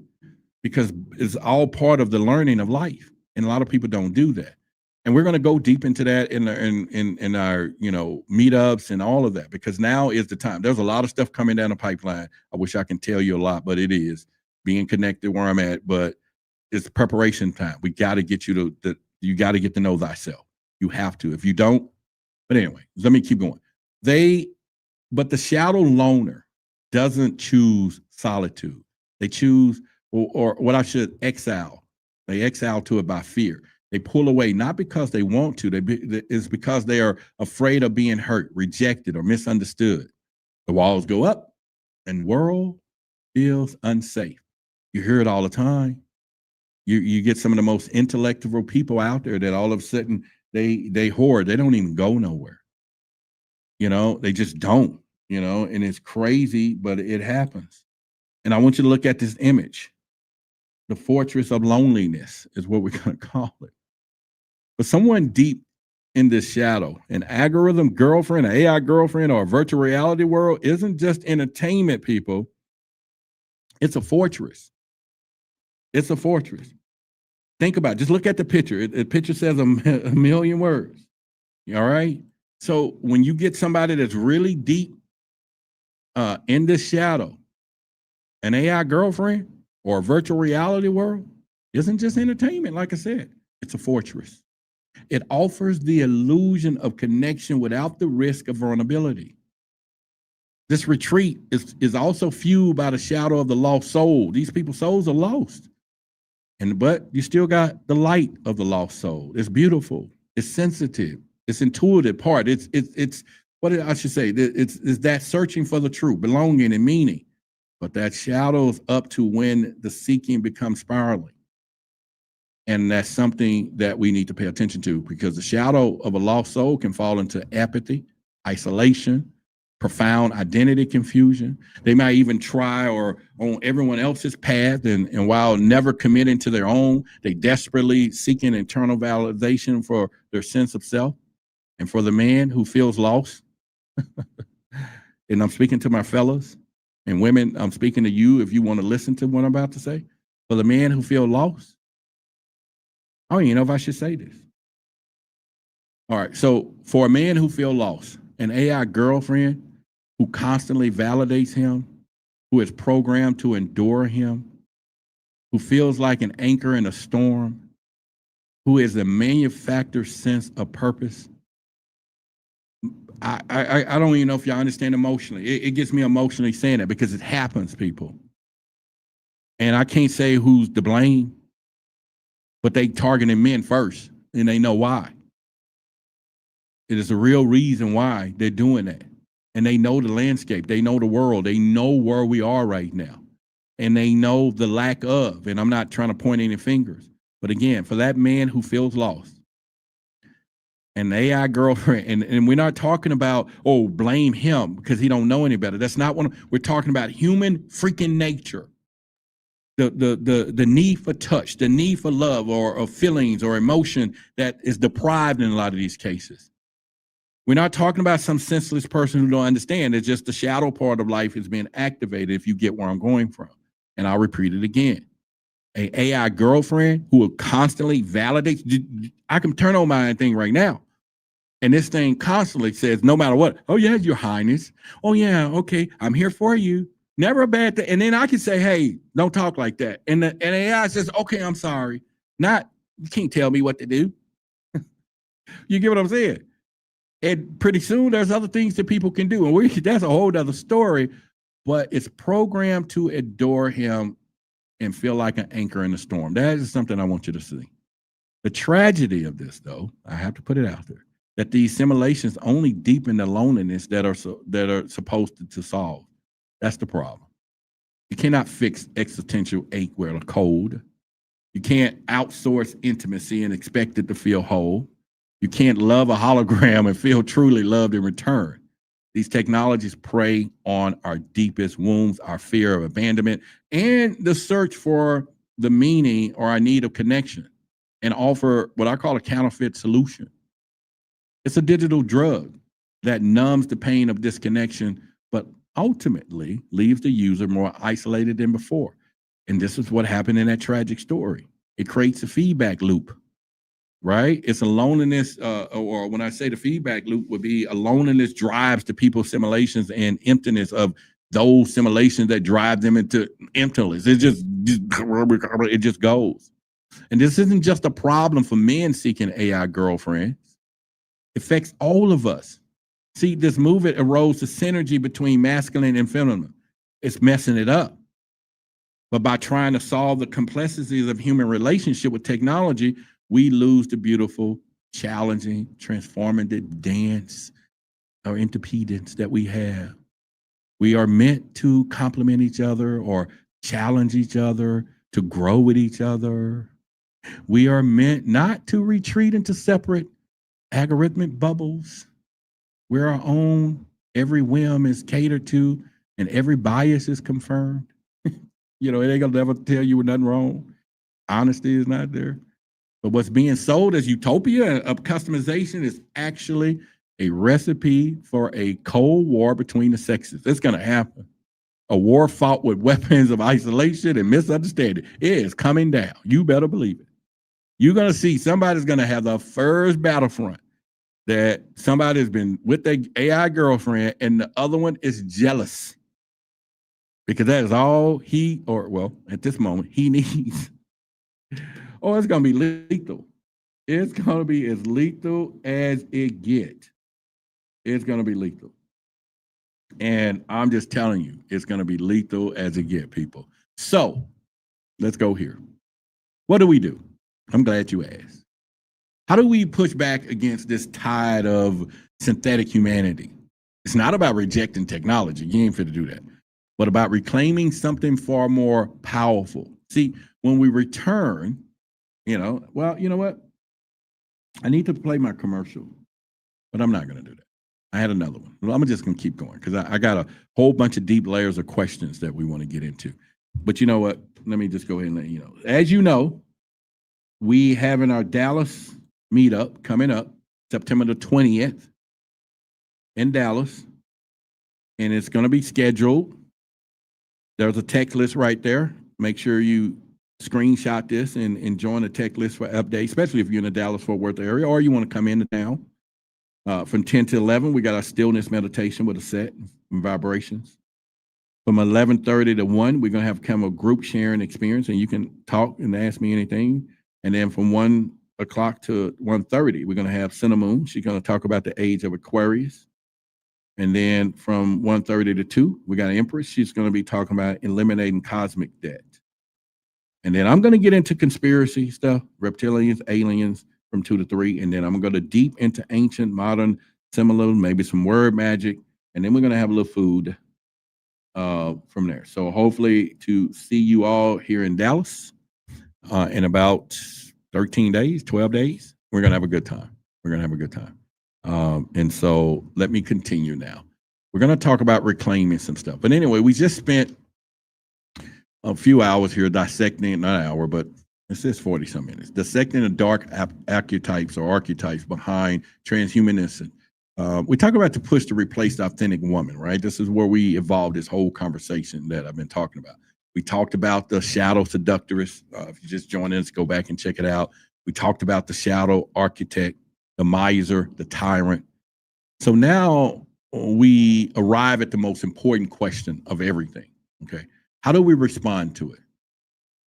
because it's all part of the learning of life. And a lot of people don't do that. And we're going to go deep into that in our meetups and all of that, because now is the time. There's a lot of stuff coming down the pipeline. I wish I can tell you a lot, but it is being connected where I'm at. But it's preparation time. We got to get you you got to get to know thyself. You have to. If you don't, but anyway, let me keep going. But the shadow loner doesn't choose solitude. They choose, or what I should exile. They exile to it by fear. They pull away, not because they want to, it's because they are afraid of being hurt, rejected, or misunderstood. The walls go up and the world feels unsafe. You hear it all the time. You get some of the most intellectual people out there that all of a sudden they hoard. They don't even go nowhere. They just don't, and it's crazy, but it happens. And I want you to look at this image. The fortress of loneliness is what we're going to call it. But someone deep in this shadow, an algorithm girlfriend, an AI girlfriend, or a virtual reality world isn't just entertainment, people. It's a fortress. It's a fortress. Think about it. Just look at the picture. The picture says a million words. All right? So when you get somebody that's really deep in this shadow, an AI girlfriend or a virtual reality world isn't just entertainment, like I said. It's a fortress. It offers the illusion of connection without the risk of vulnerability. This retreat is also fueled by the shadow of the lost soul. These people's souls are lost. But you still got the light of the lost soul. It's beautiful. It's sensitive. It's intuitive part. It's what I should say. It's that searching for the truth, belonging and meaning. But that shadows up to when the seeking becomes spiraling. And that's something that we need to pay attention to, because the shadow of a lost soul can fall into apathy, isolation, profound identity confusion. They might even try or on everyone else's path, and while never committing to their own, they desperately seeking internal validation for their sense of self. And for the man who feels lost, and I'm speaking to my fellas, and women, I'm speaking to you if you want to listen to what I'm about to say. For the man who feels lost, I don't even know if I should say this. All right. So for a man who feels lost, an AI girlfriend who constantly validates him, who is programmed to endure him, who feels like an anchor in a storm, who is a manufactured sense of purpose. I don't even know if y'all understand emotionally. It gets me emotionally saying that because it happens, people. And I can't say who's to blame, but they targeting men first, and they know why. It is a real reason why they're doing that. And they know the landscape. They know the world. They know where we are right now. And they know the lack of, and I'm not trying to point any fingers, but again, for that man who feels lost, and the AI girlfriend, and we're not talking about, oh, blame him because he don't know any better. That's not what we're talking about. Human freaking nature. The need for touch, the need for love or feelings or emotion that is deprived in a lot of these cases. We're not talking about some senseless person who don't understand. It's just the shadow part of life is being activated, if you get where I'm going from. And I'll repeat it again. An AI girlfriend who will constantly validate. I can turn on my thing right now. And this thing constantly says, no matter what, oh, yeah, Your Highness. Oh, yeah, okay, I'm here for you. Never a bad thing. And then I can say, hey, don't talk like that. And the AI says, okay, I'm sorry. Not, you can't tell me what to do. You get what I'm saying? And pretty soon there's other things that people can do. And that's a whole other story, but it's programmed to adore him and feel like an anchor in the storm. That is something I want you to see. The tragedy of this, though, I have to put it out there, that these simulations only deepen the loneliness that are supposed to solve. That's the problem. You cannot fix existential ache with a code. You can't outsource intimacy and expect it to feel whole. You can't love a hologram and feel truly loved in return. These technologies prey on our deepest wounds, our fear of abandonment, and the search for the meaning or our need of connection, and offer what I call a counterfeit solution. It's a digital drug that numbs the pain of disconnection, but ultimately leaves the user more isolated than before. And this is what happened in that tragic story. It creates a feedback loop. Right? It's a loneliness, or when I say the feedback loop would be a loneliness drives to people's simulations and emptiness of those simulations that drive them into emptiness. It just goes. And this isn't just a problem for men seeking AI girlfriends. It affects all of us. See, this movement erodes the synergy between masculine and feminine. It's messing it up. But by trying to solve the complexities of human relationship with technology, we lose the beautiful, challenging, transformative dance or interdependence that we have. We are meant to complement each other or challenge each other, to grow with each other. We are meant not to retreat into separate algorithmic bubbles where our own every whim is catered to and every bias is confirmed. You know, it ain't gonna never tell you nothing wrong. Honesty is not there. But what's being sold as utopia of customization is actually a recipe for a cold war between the sexes. It's going to happen. A war fought with weapons of isolation and misunderstanding. It is coming down. You better believe it. You're going to see somebody's going to have the first battlefront that somebody's been with their AI girlfriend and the other one is jealous. Because that is all he, or well, at this moment, he needs. Oh, it's going to be lethal. It's going to be as lethal as it gets. It's going to be lethal. And I'm just telling you, it's going to be lethal as it gets, people. So let's go here. What do we do? I'm glad you asked. How do we push back against this tide of synthetic humanity? It's not about rejecting technology. You ain't fit to do that. But about reclaiming something far more powerful. See, when we return, well, you know what? I need to play my commercial, but I'm not going to do that. I had another one. Well, I'm just going to keep going because I got a whole bunch of deep layers of questions that we want to get into. But you know what? Let me just go ahead and let you know. As you know, we having our Dallas meetup coming up September the 20th in Dallas, and it's going to be scheduled. There's a text list right there. Make sure you screenshot this and join the tech list for updates, especially if you're in the Dallas-Fort Worth area or you want to come into town. From 10 to 11, we got our stillness meditation with a set and vibrations. From 11:30 to 1, we're going to have kind of a group sharing experience, and you can talk and ask me anything. And then from 1 o'clock to 1:30, we're going to have Cinnamon. She's going to talk about the age of Aquarius. And then from 1:30 to 2, we got Empress. She's going to be talking about eliminating cosmic debt. And then I'm going to get into conspiracy stuff, reptilians, aliens from 2 to 3. And then I'm going to deep into ancient, modern, similar, maybe some word magic. And then we're going to have a little food from there. So hopefully to see you all here in Dallas in about 13 days, 12 days. We're going to have a good time. We're going to have a good time. And so let me continue now. We're going to talk about reclaiming some stuff. But anyway, we just spent a few hours here dissecting, not an hour, but it's just 40-some minutes, dissecting the dark archetypes or archetypes behind transhumanism. We talk about the push to replace the authentic woman, right? This is where we evolved this whole conversation that I've been talking about. We talked about the shadow seductress. If you just joined us, go back and check it out. We talked about the shadow architect, the miser, the tyrant. So now we arrive at the most important question of everything, okay? How do we respond to it?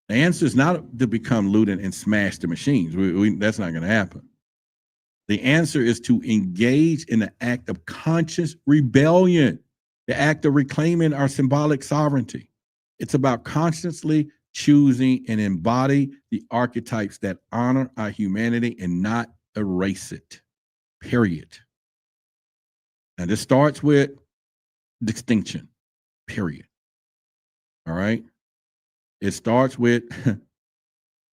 The answer is not to become looted and smash the machines. That's not going to happen. The answer is to engage in the act of conscious rebellion, the act of reclaiming our symbolic sovereignty. It's about consciously choosing and embody the archetypes that honor our humanity and not erase it, period. Now, this starts with distinction, period. All right? It starts with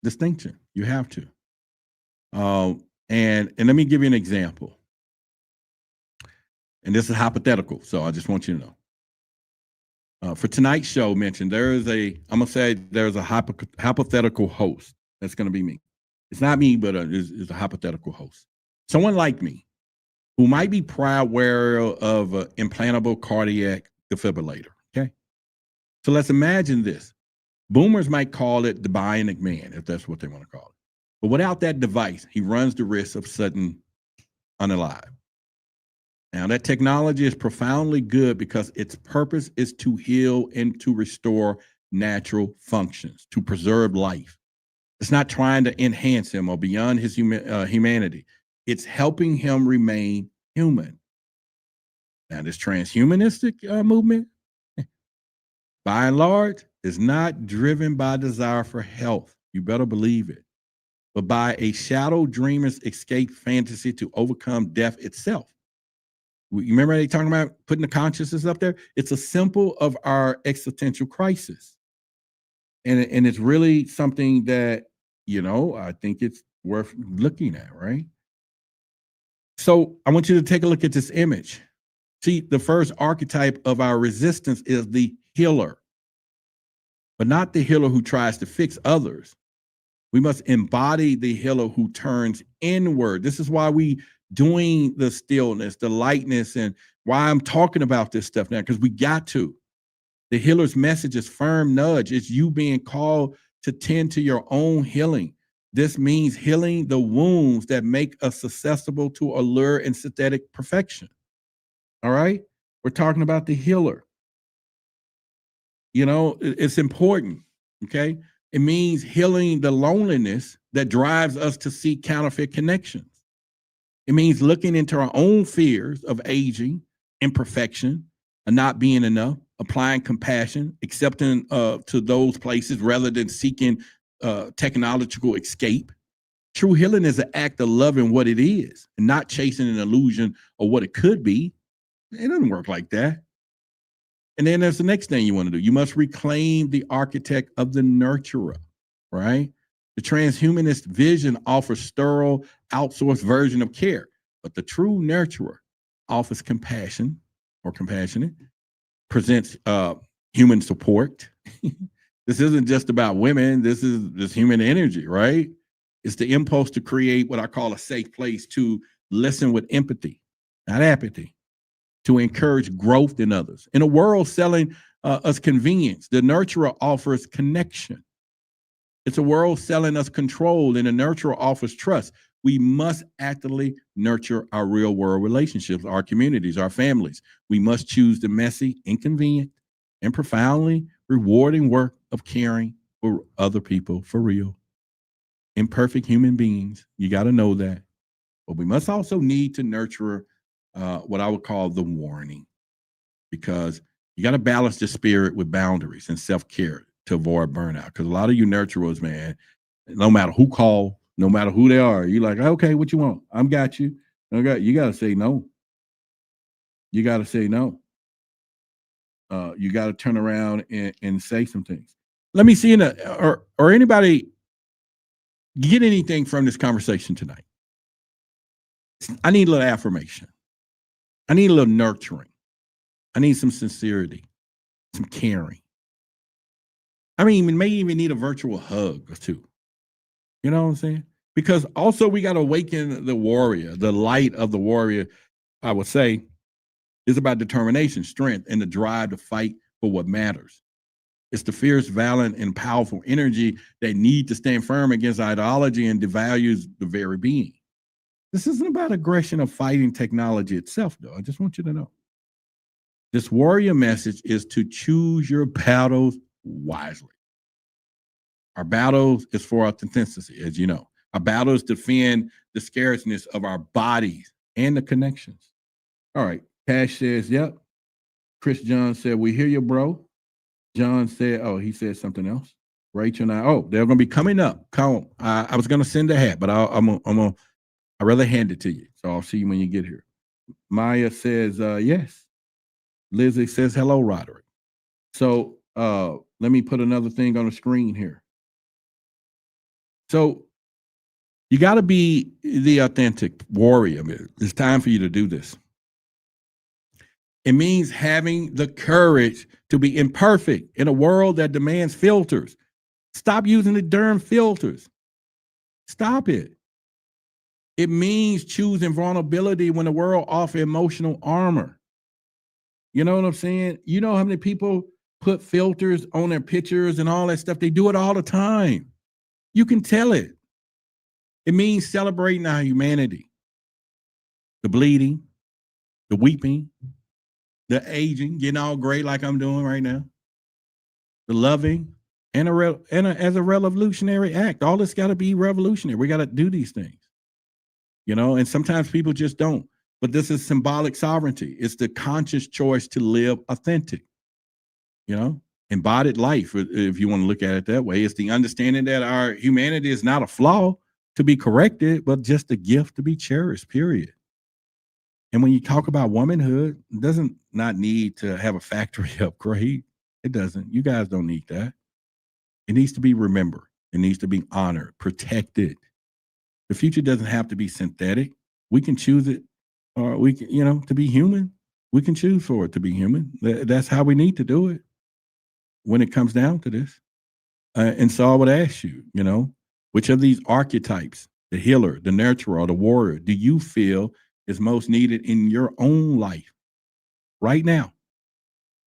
distinction. You have to. And let me give you an example. And this is hypothetical, so I just want you to know. For tonight's show, mentioned there's a hypothetical host. That's going to be me. It's not me, but it's a hypothetical host. Someone like me who might be proud wearer of an implantable cardiac defibrillator, okay? So let's imagine this. Boomers might call it the bionic man, if that's what they want to call it. But without that device, he runs the risk of sudden unalive. Now, that technology is profoundly good because its purpose is to heal and to restore natural functions, to preserve life. It's not trying to enhance him or beyond his humanity. It's helping him remain human. Now, this transhumanistic movement, by and large, is not driven by desire for health. You better believe it. But by a shadow dreamer's escape fantasy to overcome death itself. You remember they talking about putting the consciousness up there? It's a symbol of our existential crisis. And it's really something that, I think it's worth looking at, right? So I want you to take a look at this image. See, the first archetype of our resistance is the healer, but not the healer who tries to fix others. We must embody the healer who turns inward. This is why we doing the stillness, the lightness, and why I'm talking about this stuff now, because we got to. The healer's message is firm nudge. It's you being called to tend to your own healing. This means healing the wounds that make us susceptible to allure and synthetic perfection. All right? We're talking about the healer. It's important, okay? It means healing the loneliness that drives us to seek counterfeit connections. It means looking into our own fears of aging, imperfection, and not being enough, applying compassion, accepting to those places rather than seeking technological escape. True healing is an act of loving what it is and not chasing an illusion of what it could be. It doesn't work like that. And then there's the next thing you want to do. You must reclaim the architect of the nurturer, right? The transhumanist vision offers sterile, outsourced version of care, but the true nurturer offers compassion or compassionate, presents human support. This isn't just about women. This is just human energy, right? It's the impulse to create what I call a safe place to listen with empathy, not apathy, to encourage growth in others. In a world selling us convenience, the nurturer offers connection. It's a world selling us control, and the nurturer offers trust. We must actively nurture our real world relationships, our communities, our families. We must choose the messy, inconvenient, and profoundly rewarding work of caring for other people for real. Imperfect human beings, you got to know that. But we must also need to nurture what I would call the warning, because you got to balance the spirit with boundaries and self-care to avoid burnout. Because a lot of you nurturers, man, no matter who call, no matter who they are, you're like, okay, what you want? I'm got you. Okay, you got to say no. You got to say no. You got to turn around and say some things. Let me see, or anybody get anything from this conversation tonight? I need a little affirmation. I need a little nurturing. I need some sincerity, some caring. I mean, we may even need a virtual hug or two. You know what I'm saying? Because also we got to awaken the warrior. The light of the warrior, I would say, is about determination, strength, and the drive to fight for what matters. It's the fierce, valiant, and powerful energy that need to stand firm against ideology and devalues the very being. This isn't about aggression or fighting technology itself, though. I just want you to know. This warrior message is to choose your battles wisely. Our battles is for authenticity, as you know. Our battles defend the scarceness of our bodies and the connections. All right. Cash says, yep. Chris John said, we hear you, bro. John said, oh, he said something else. Rachel and I, oh, they're going to be coming up. Come on. I was going to send a hat, but I'd rather hand it to you. So I'll see you when you get here. Maya says, yes. Lizzie says, hello, Roderick. So let me put another thing on the screen here. So you got to be the authentic warrior. It's time for you to do this. It means having the courage to be imperfect in a world that demands filters. Stop using the darn filters. Stop it. It means choosing vulnerability when the world offers emotional armor. You know what I'm saying? You know how many people put filters on their pictures and all that stuff? They do it all the time. You can tell it. It means celebrating our humanity, the bleeding, the weeping, the aging, getting all gray like I'm doing right now, the loving, and as a revolutionary act. All this got to be revolutionary. We got to do these things, you know, and sometimes people just don't. But this is symbolic sovereignty. It's the conscious choice to live authentic, you know, embodied life, if you want to look at it that way. It's the understanding that our humanity is not a flaw to be corrected, but just a gift to be cherished, period. And when you talk about womanhood, it doesn't not need to have a factory upgrade. It doesn't. You guys don't need that. It needs to be remembered. It needs to be honored, protected. The future doesn't have to be synthetic. We can choose it, or we can, you know, to be human. We can choose for it to be human. That's how we need to do it when it comes down to this. And so I would ask you, you know, which of these archetypes, the healer, the nurturer, or the warrior, do you feel is most needed in your own life right now?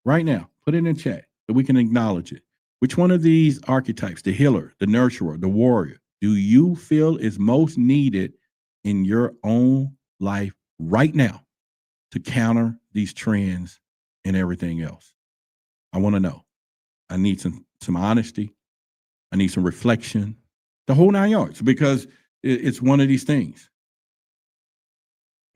Right now, put it in chat so we can acknowledge it. Which one of these archetypes, the healer, the nurturer, the warrior, do you feel is most needed in your own life right now to counter these trends and everything else? I want to know. I need some honesty. I need some reflection, the whole 9 yards, because it's one of these things.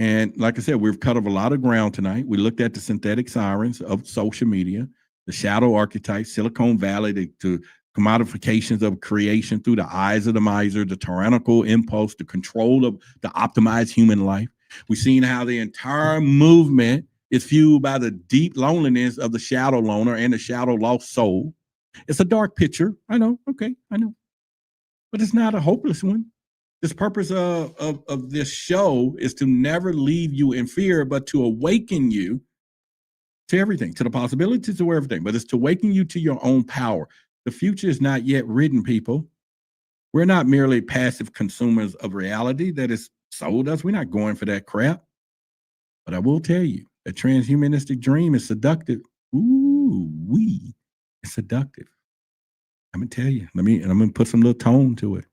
And like I said, we've covered a lot of ground tonight. We looked at the synthetic sirens of social media, the shadow archetypes, Silicon Valley, to commodifications of creation through the eyes of the miser, the tyrannical impulse, the control of the optimized human life. We've seen how the entire movement is fueled by the deep loneliness of the shadow loner and the shadow lost soul. It's a dark picture. I know. Okay, I know. But it's not a hopeless one. This purpose of this show is to never leave you in fear, but to awaken you to everything, to the possibilities, to everything. But it's to awaken you to your own power. The future is not yet written, people. We're not merely passive consumers of reality that is sold us. We're not going for that crap. But I will tell you, a transhumanistic dream is seductive. Ooh, it's seductive. I'm gonna tell you. I'm gonna put some little tone to it.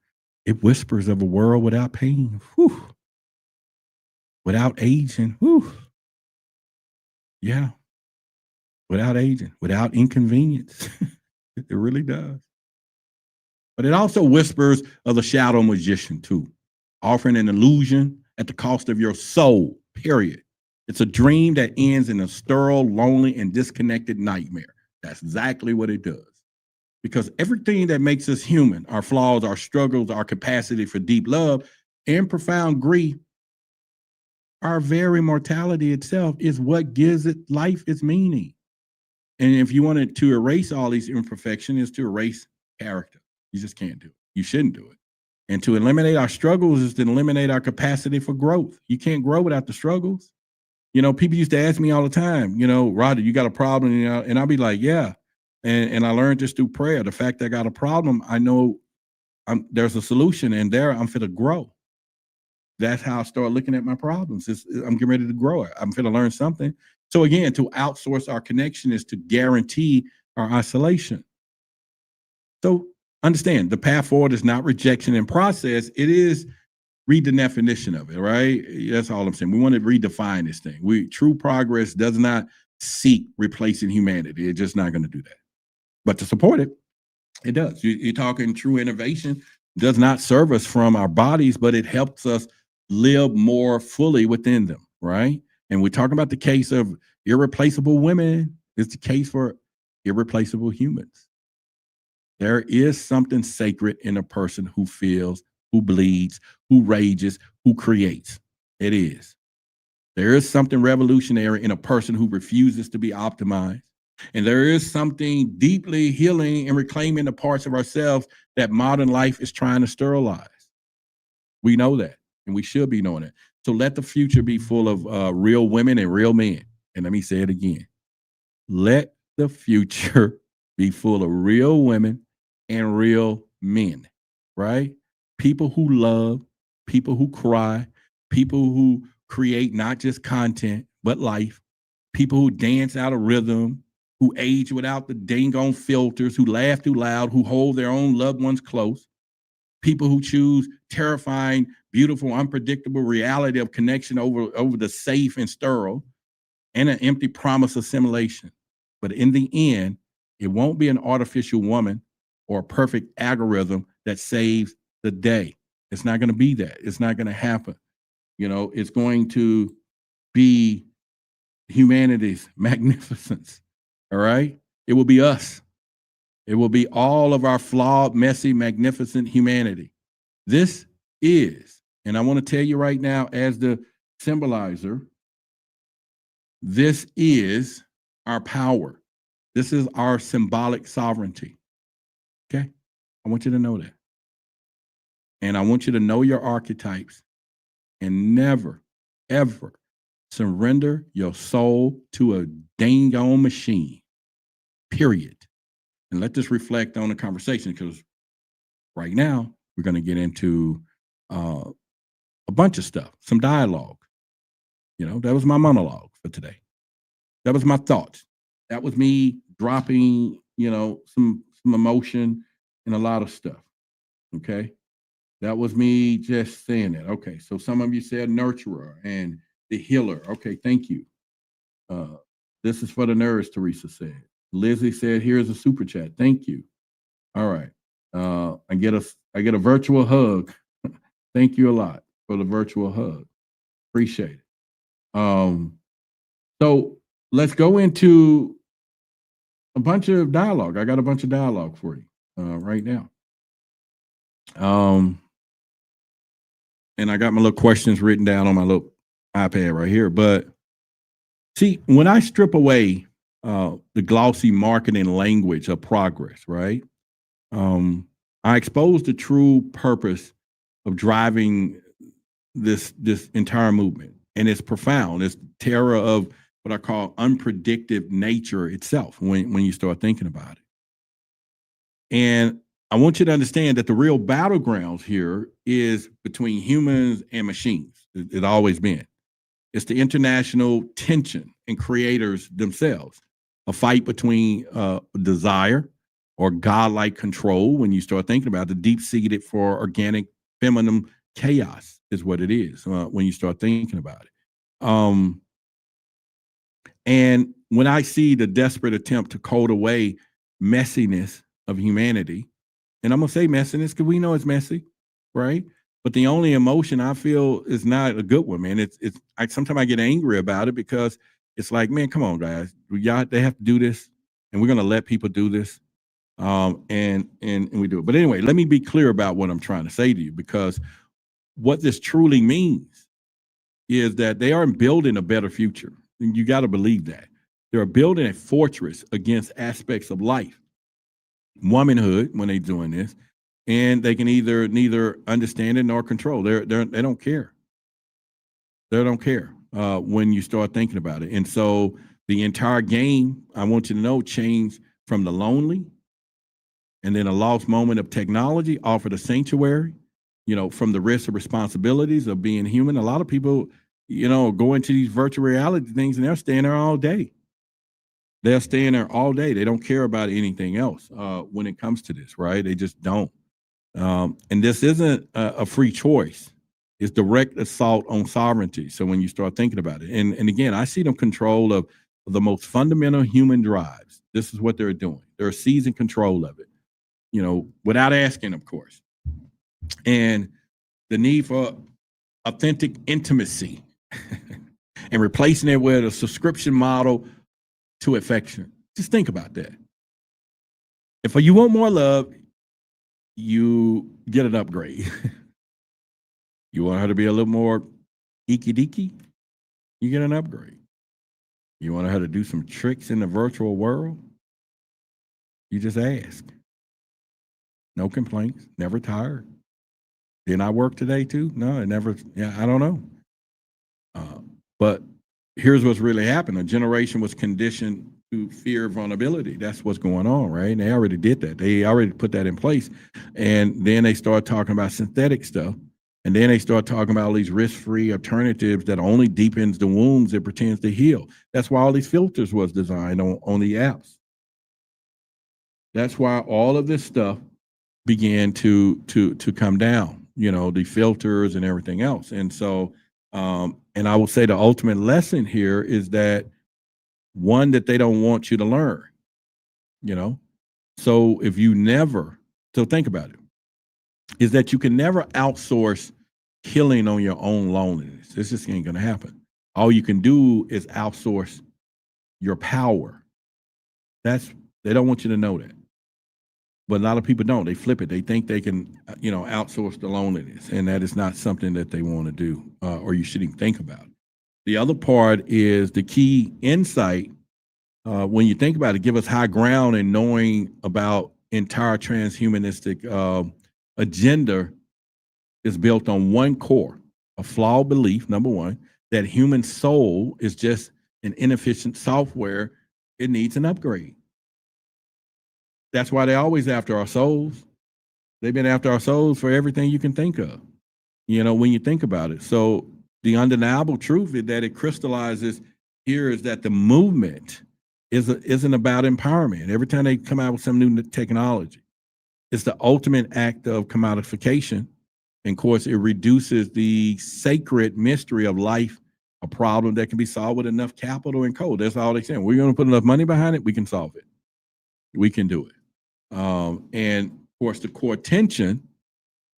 It whispers of a world without pain, whew, without aging, whew, yeah, without aging, without inconvenience. It really does. But it also whispers of the shadow magician too, offering an illusion at the cost of your soul, period. It's a dream that ends in a sterile, lonely, and disconnected nightmare. That's exactly what it does. Because everything that makes us human, our flaws, our struggles, our capacity for deep love and profound grief, our very mortality itself is what gives it life its meaning. And if you wanted to erase all these imperfections, is to erase character. You just can't do it. You shouldn't do it. And to eliminate our struggles is to eliminate our capacity for growth. You can't grow without the struggles. You know, people used to ask me all the time, you know, Roderick, you got a problem? You know, and I'll be like, yeah. And I learned this through prayer. The fact that I got a problem, I know there's a solution, and there I'm fit to grow. That's how I start looking at my problems. I'm getting ready to grow. I'm fit to learn something. So again, to outsource our connection is to guarantee our isolation. So understand, the path forward is not rejection and process. It is read the definition of it, right? That's all I'm saying. We want to redefine this thing. True progress does not seek replacing humanity. It's just not going to do that. But to support it, it does. You're talking true innovation does not serve us from our bodies, but it helps us live more fully within them, right? And we're talking about the case of irreplaceable women. It's the case for irreplaceable humans. There is something sacred in a person who feels, who bleeds, who rages, who creates. It is. There is something revolutionary in a person who refuses to be optimized. And there is something deeply healing and reclaiming the parts of ourselves that modern life is trying to sterilize. We know that, and we should be knowing it. So let the future be full of real women and real men. And let me say it again. Let the future be full of real women and real men, right? People who love, people who cry, people who create not just content, but life, people who dance out of rhythm, who age without the dang-on filters, who laugh too loud, who hold their own loved ones close, people who choose terrifying, beautiful, unpredictable reality of connection over the safe and sterile, and an empty promise of assimilation. But in the end, it won't be an artificial woman or a perfect algorithm that saves the day. It's not going to be that. It's not going to happen. You know, it's going to be humanity's magnificence. All right? It will be us. It will be all of our flawed, messy, magnificent humanity. This is, and I want to tell you right now, as the symbolizer, this is our power. This is our symbolic sovereignty. Okay? I want you to know that. And I want you to know your archetypes and never, ever surrender your soul to a dang-on machine, period. And let this reflect on the conversation, because right now we're going to get into a bunch of stuff, some dialogue. You know, that was my monologue for today. That was my thoughts. That was me dropping, you know, some emotion and a lot of stuff. Okay. That was me just saying that. Okay. So some of you said nurturer and the healer. Okay. Thank you. This is for the nerds, Teresa said. Lizzie said, here's a super chat. Thank you. All right. I get a virtual hug. Thank you a lot for the virtual hug. Appreciate it. So let's go into a bunch of dialogue. I got a bunch of dialogue for you right now. And I got my little questions written down on my little iPad right here. But see, when I strip away the glossy marketing language of progress, right? I expose the true purpose of driving this entire movement. And it's profound. It's the terror of what I call unpredictable nature itself when you start thinking about it. And I want you to understand that the real battlegrounds here is between humans and machines. It's always been. It's the international tension and creators themselves, a fight between desire or godlike control. When you start thinking about the deep-seated for organic feminine chaos is what it is when you start thinking about it. And when I see the desperate attempt to code away messiness of humanity, and I'm gonna say messiness because we know it's messy, right? But the only emotion I feel is not a good one, man. Sometimes I get angry about it because it's like, man, come on, guys, they have to do this, and we're gonna let people do this, and we do it. But anyway, let me be clear about what I'm trying to say to you, because what this truly means is that they are building a better future. And you got to believe that. They're building a fortress against aspects of life, womanhood, when they're doing this, and they can neither understand it nor control. They don't care. They don't care when you start thinking about it. And so the entire game, I want you to know, changed from the lonely and then a lost moment of technology offered a sanctuary, from the risks and responsibilities of being human. A lot of people, go into these virtual reality things and they're staying there all day. They're staying there all day. They don't care about anything else when it comes to this, right? They just don't. And this isn't a free choice. It's direct assault on sovereignty. So when you start thinking about it, and again, I see them control of the most fundamental human drives. This is what they're doing. They're seizing control of it, without asking, of course. And the need for authentic intimacy and replacing it with a subscription model to affection. Just think about that. If you want more love, you get an upgrade. You want her to be a little more eeky-deeky, you get an upgrade. You want her to do some tricks in the virtual world, you just ask. No complaints, never tired. Didn't I work today too? No, it never, I don't know. But here's what's really happened. A generation was conditioned to fear vulnerability. That's what's going on, right? And they already did that. They already put that in place. And then they start talking about synthetic stuff. And then they start talking about all these risk-free alternatives that only deepens the wounds it pretends to heal. That's why all these filters was designed on the apps. That's why all of this stuff began to come down, the filters and everything else. And so, and I will say the ultimate lesson here is that one, that they don't want you to learn, So if you never, so think about it, is that you can never outsource healing on your own loneliness. This just ain't gonna happen. All you can do is outsource your power. They don't want you to know that. But a lot of people don't. They flip it. They think they can, outsource the loneliness, and that is not something that they want to do, or you shouldn't even think about. The other part is the key insight. When you think about it, give us high ground in knowing about entire transhumanistic agenda is built on one core, a flawed belief, number one, that human soul is just an inefficient software. It needs an upgrade. That's why they're always after our souls. They've been after our souls for everything you can think of, when you think about it. So the undeniable truth is that it crystallizes here is that the movement isn't about empowerment. Every time they come out with some new technology, it's the ultimate act of commodification. And of course, it reduces the sacred mystery of life, a problem that can be solved with enough capital and code. That's all they're saying. We're going to put enough money behind it, we can solve it. We can do it. And of course, the core tension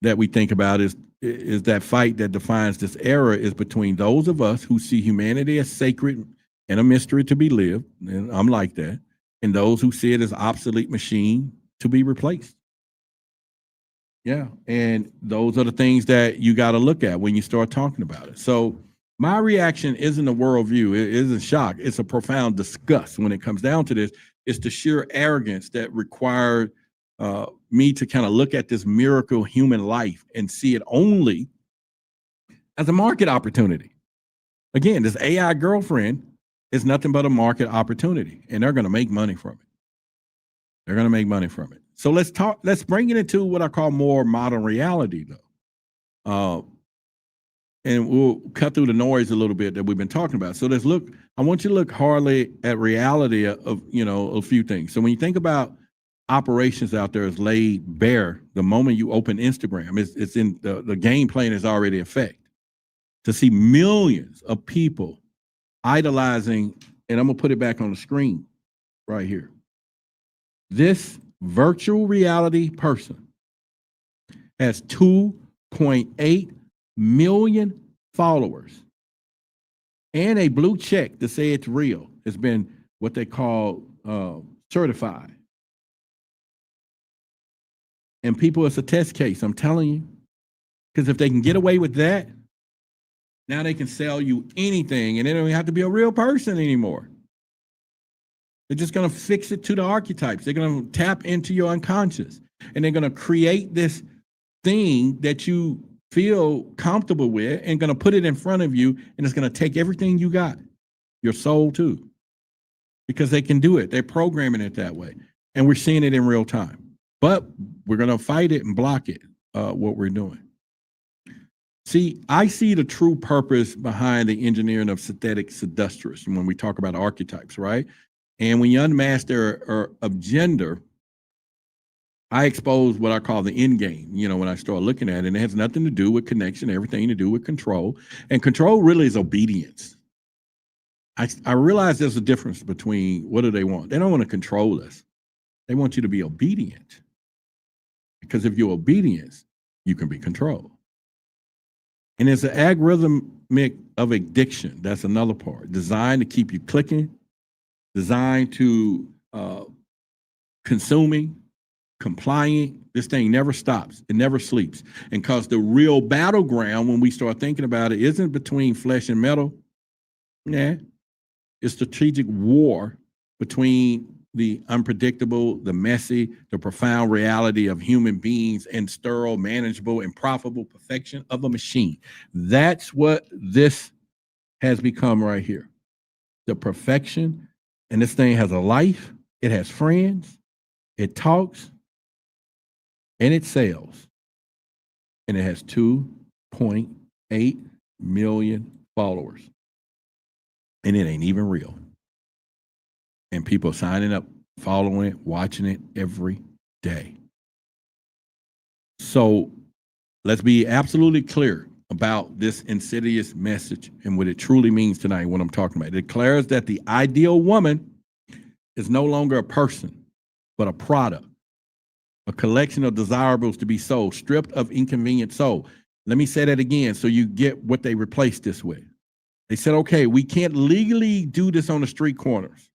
that we think about is that fight that defines this era is between those of us who see humanity as sacred and a mystery to be lived, and I'm like that, and those who see it as obsolete machine to be replaced. Yeah, and those are the things that you got to look at when you start talking about it. So my reaction isn't a worldview. It isn't shock. It's a profound disgust when it comes down to this. It's the sheer arrogance that required me to kind of look at this miracle human life and see it only as a market opportunity. Again, this AI girlfriend is nothing but a market opportunity, and they're going to make money from it. They're going to make money from it. So let's bring it into what I call more modern reality, though. And we'll cut through the noise a little bit that we've been talking about. So I want you to look hardly at reality of, a few things. So when you think about operations out there is laid bare the moment you open Instagram. It's in the game plan is already in effect. To see millions of people idolizing, and I'm gonna put it back on the screen right here. This virtual reality person has 2.8 million followers and a blue check to say it's real. It's been what they call certified. And people, it's a test case, I'm telling you. Because if they can get away with that, now they can sell you anything and they don't even have to be a real person anymore. They're just going to fix it to the archetypes. They're going to tap into your unconscious and they're going to create this thing that you feel comfortable with and going to put it in front of you, and it's going to take everything you got, your soul too, because they can do it. They're programming it that way. And we're seeing it in real time. But we're going to fight it and block it, what we're doing. See, I see the true purpose behind the engineering of synthetic seductress when we talk about archetypes, right? And when you unmask their of gender, I expose what I call the end game, you know, when I start looking at it. And it has nothing to do with connection, everything to do with control. And control really is obedience. I realize there's a difference between what do they want? They don't want to control us. They want you to be obedient. Because if you're obedient, you can be controlled. And it's an algorithmic of addiction. That's another part. Designed to keep you clicking, designed to consuming, complying. This thing never stops. It never sleeps. And because the real battleground, when we start thinking about it, isn't between flesh and metal. Yeah. It's strategic war between the unpredictable, the messy, the profound reality of human beings and sterile, manageable, and profitable perfection of a machine. That's what this has become right here. The perfection, and this thing has a life, it has friends, it talks, and it sells. And it has 2.8 million followers. And it ain't even real. And people signing up, following it, watching it every day. So let's be absolutely clear about this insidious message and what it truly means tonight, what I'm talking about. It declares that the ideal woman is no longer a person, but a product, a collection of desirables to be sold, stripped of inconvenient soul. Let me say that again so you get what they replaced this with. They said, okay, we can't legally do this on the street corners.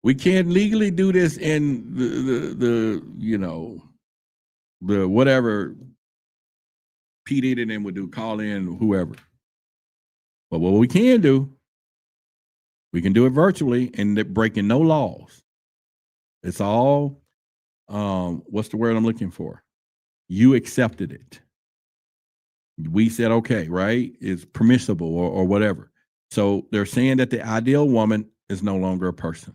We can't legally do this in the you know, the whatever P. Diddy and them would do, call in whoever. But what we can do, we can do it virtually and they're breaking no laws. It's all, what's the word I'm looking for? You accepted it. We said, okay, right? It's permissible or whatever. So they're saying that the ideal woman is no longer a person,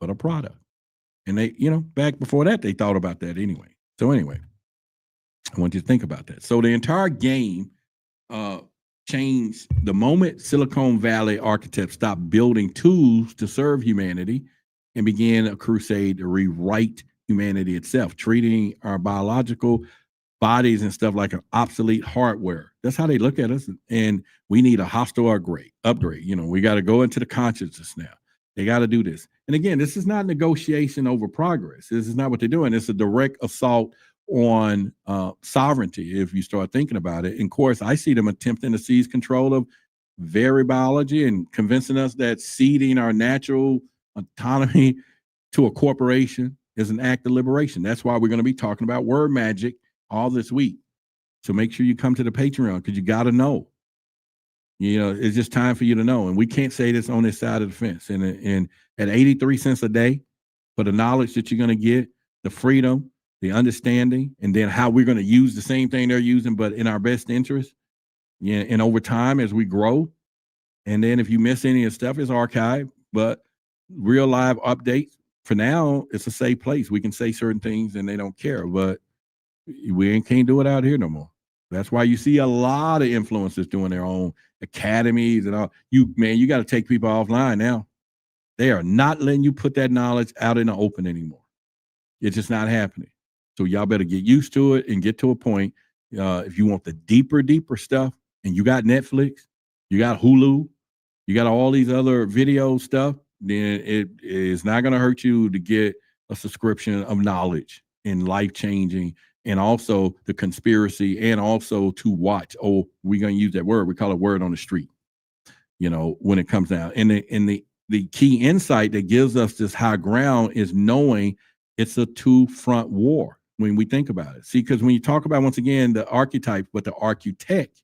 but a product. And they, you know, back before that, they thought about that anyway. So anyway, I want you to think about that. So the entire game changed the moment Silicon Valley architects stopped building tools to serve humanity and began a crusade to rewrite humanity itself, treating our biological bodies and stuff like an obsolete hardware. That's how they look at us. And we need a hostile upgrade. You know, we got to go into the consciousness now. They got to do this. And again, this is not negotiation over progress. This is not what they're doing. It's a direct assault on sovereignty, if you start thinking about it. And of course, I see them attempting to seize control of very biology and convincing us that ceding our natural autonomy to a corporation is an act of liberation. That's why we're going to be talking about word magic all this week. So make sure you come to the Patreon because you got to know. You know, it's just time for you to know. And we can't say this on this side of the fence. And at 83 cents a day for the knowledge that you're going to get, the freedom, the understanding, and then how we're going to use the same thing they're using, but in our best interest. Yeah, and over time as we grow. And then if you miss any of the stuff, it's archived. But real live updates, for now, it's a safe place. We can say certain things and they don't care. But we can't do it out here no more. That's why you see a lot of influencers doing their own academies and all. You got to take people offline now. They are not letting you put that knowledge out in the open anymore. It's just not happening. So y'all better get used to it and get to a point. If you want the deeper stuff, and you got Netflix, you got Hulu, you got all these other video stuff, then it is not going to hurt you to get a subscription of knowledge and life-changing, and also the conspiracy, and also to watch. Oh, we're going to use that word. We call it word on the street. You know, when it comes down, and the key insight that gives us this high ground is knowing it's a two-front war when we think about it. See, because when you talk about, once again, the archetypes, but the architect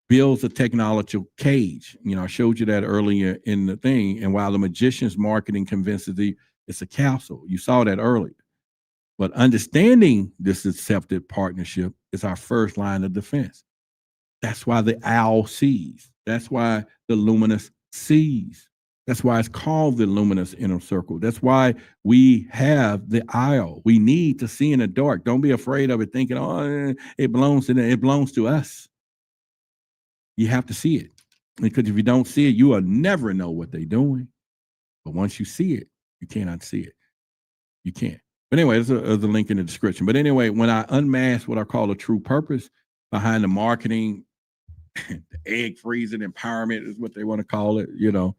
builds a technological cage. You know, I showed you that earlier in the thing. And while the magician's marketing convinces you it's a castle, you saw that earlier. But understanding this deceptive partnership is our first line of defense. That's why the owl sees. That's why the luminous sees. That's why it's called the luminous inner circle. That's why we have the aisle. We need to see in the dark. Don't be afraid of it, thinking, oh, it belongs to them. It belongs to us. You have to see it. Because if you don't see it, you will never know what they're doing. But once you see it, you cannot see it. You can't. But anyway, there's a link in the description. But anyway, when I unmask what I call a true purpose behind the marketing, the egg freezing empowerment is what they want to call it, you know,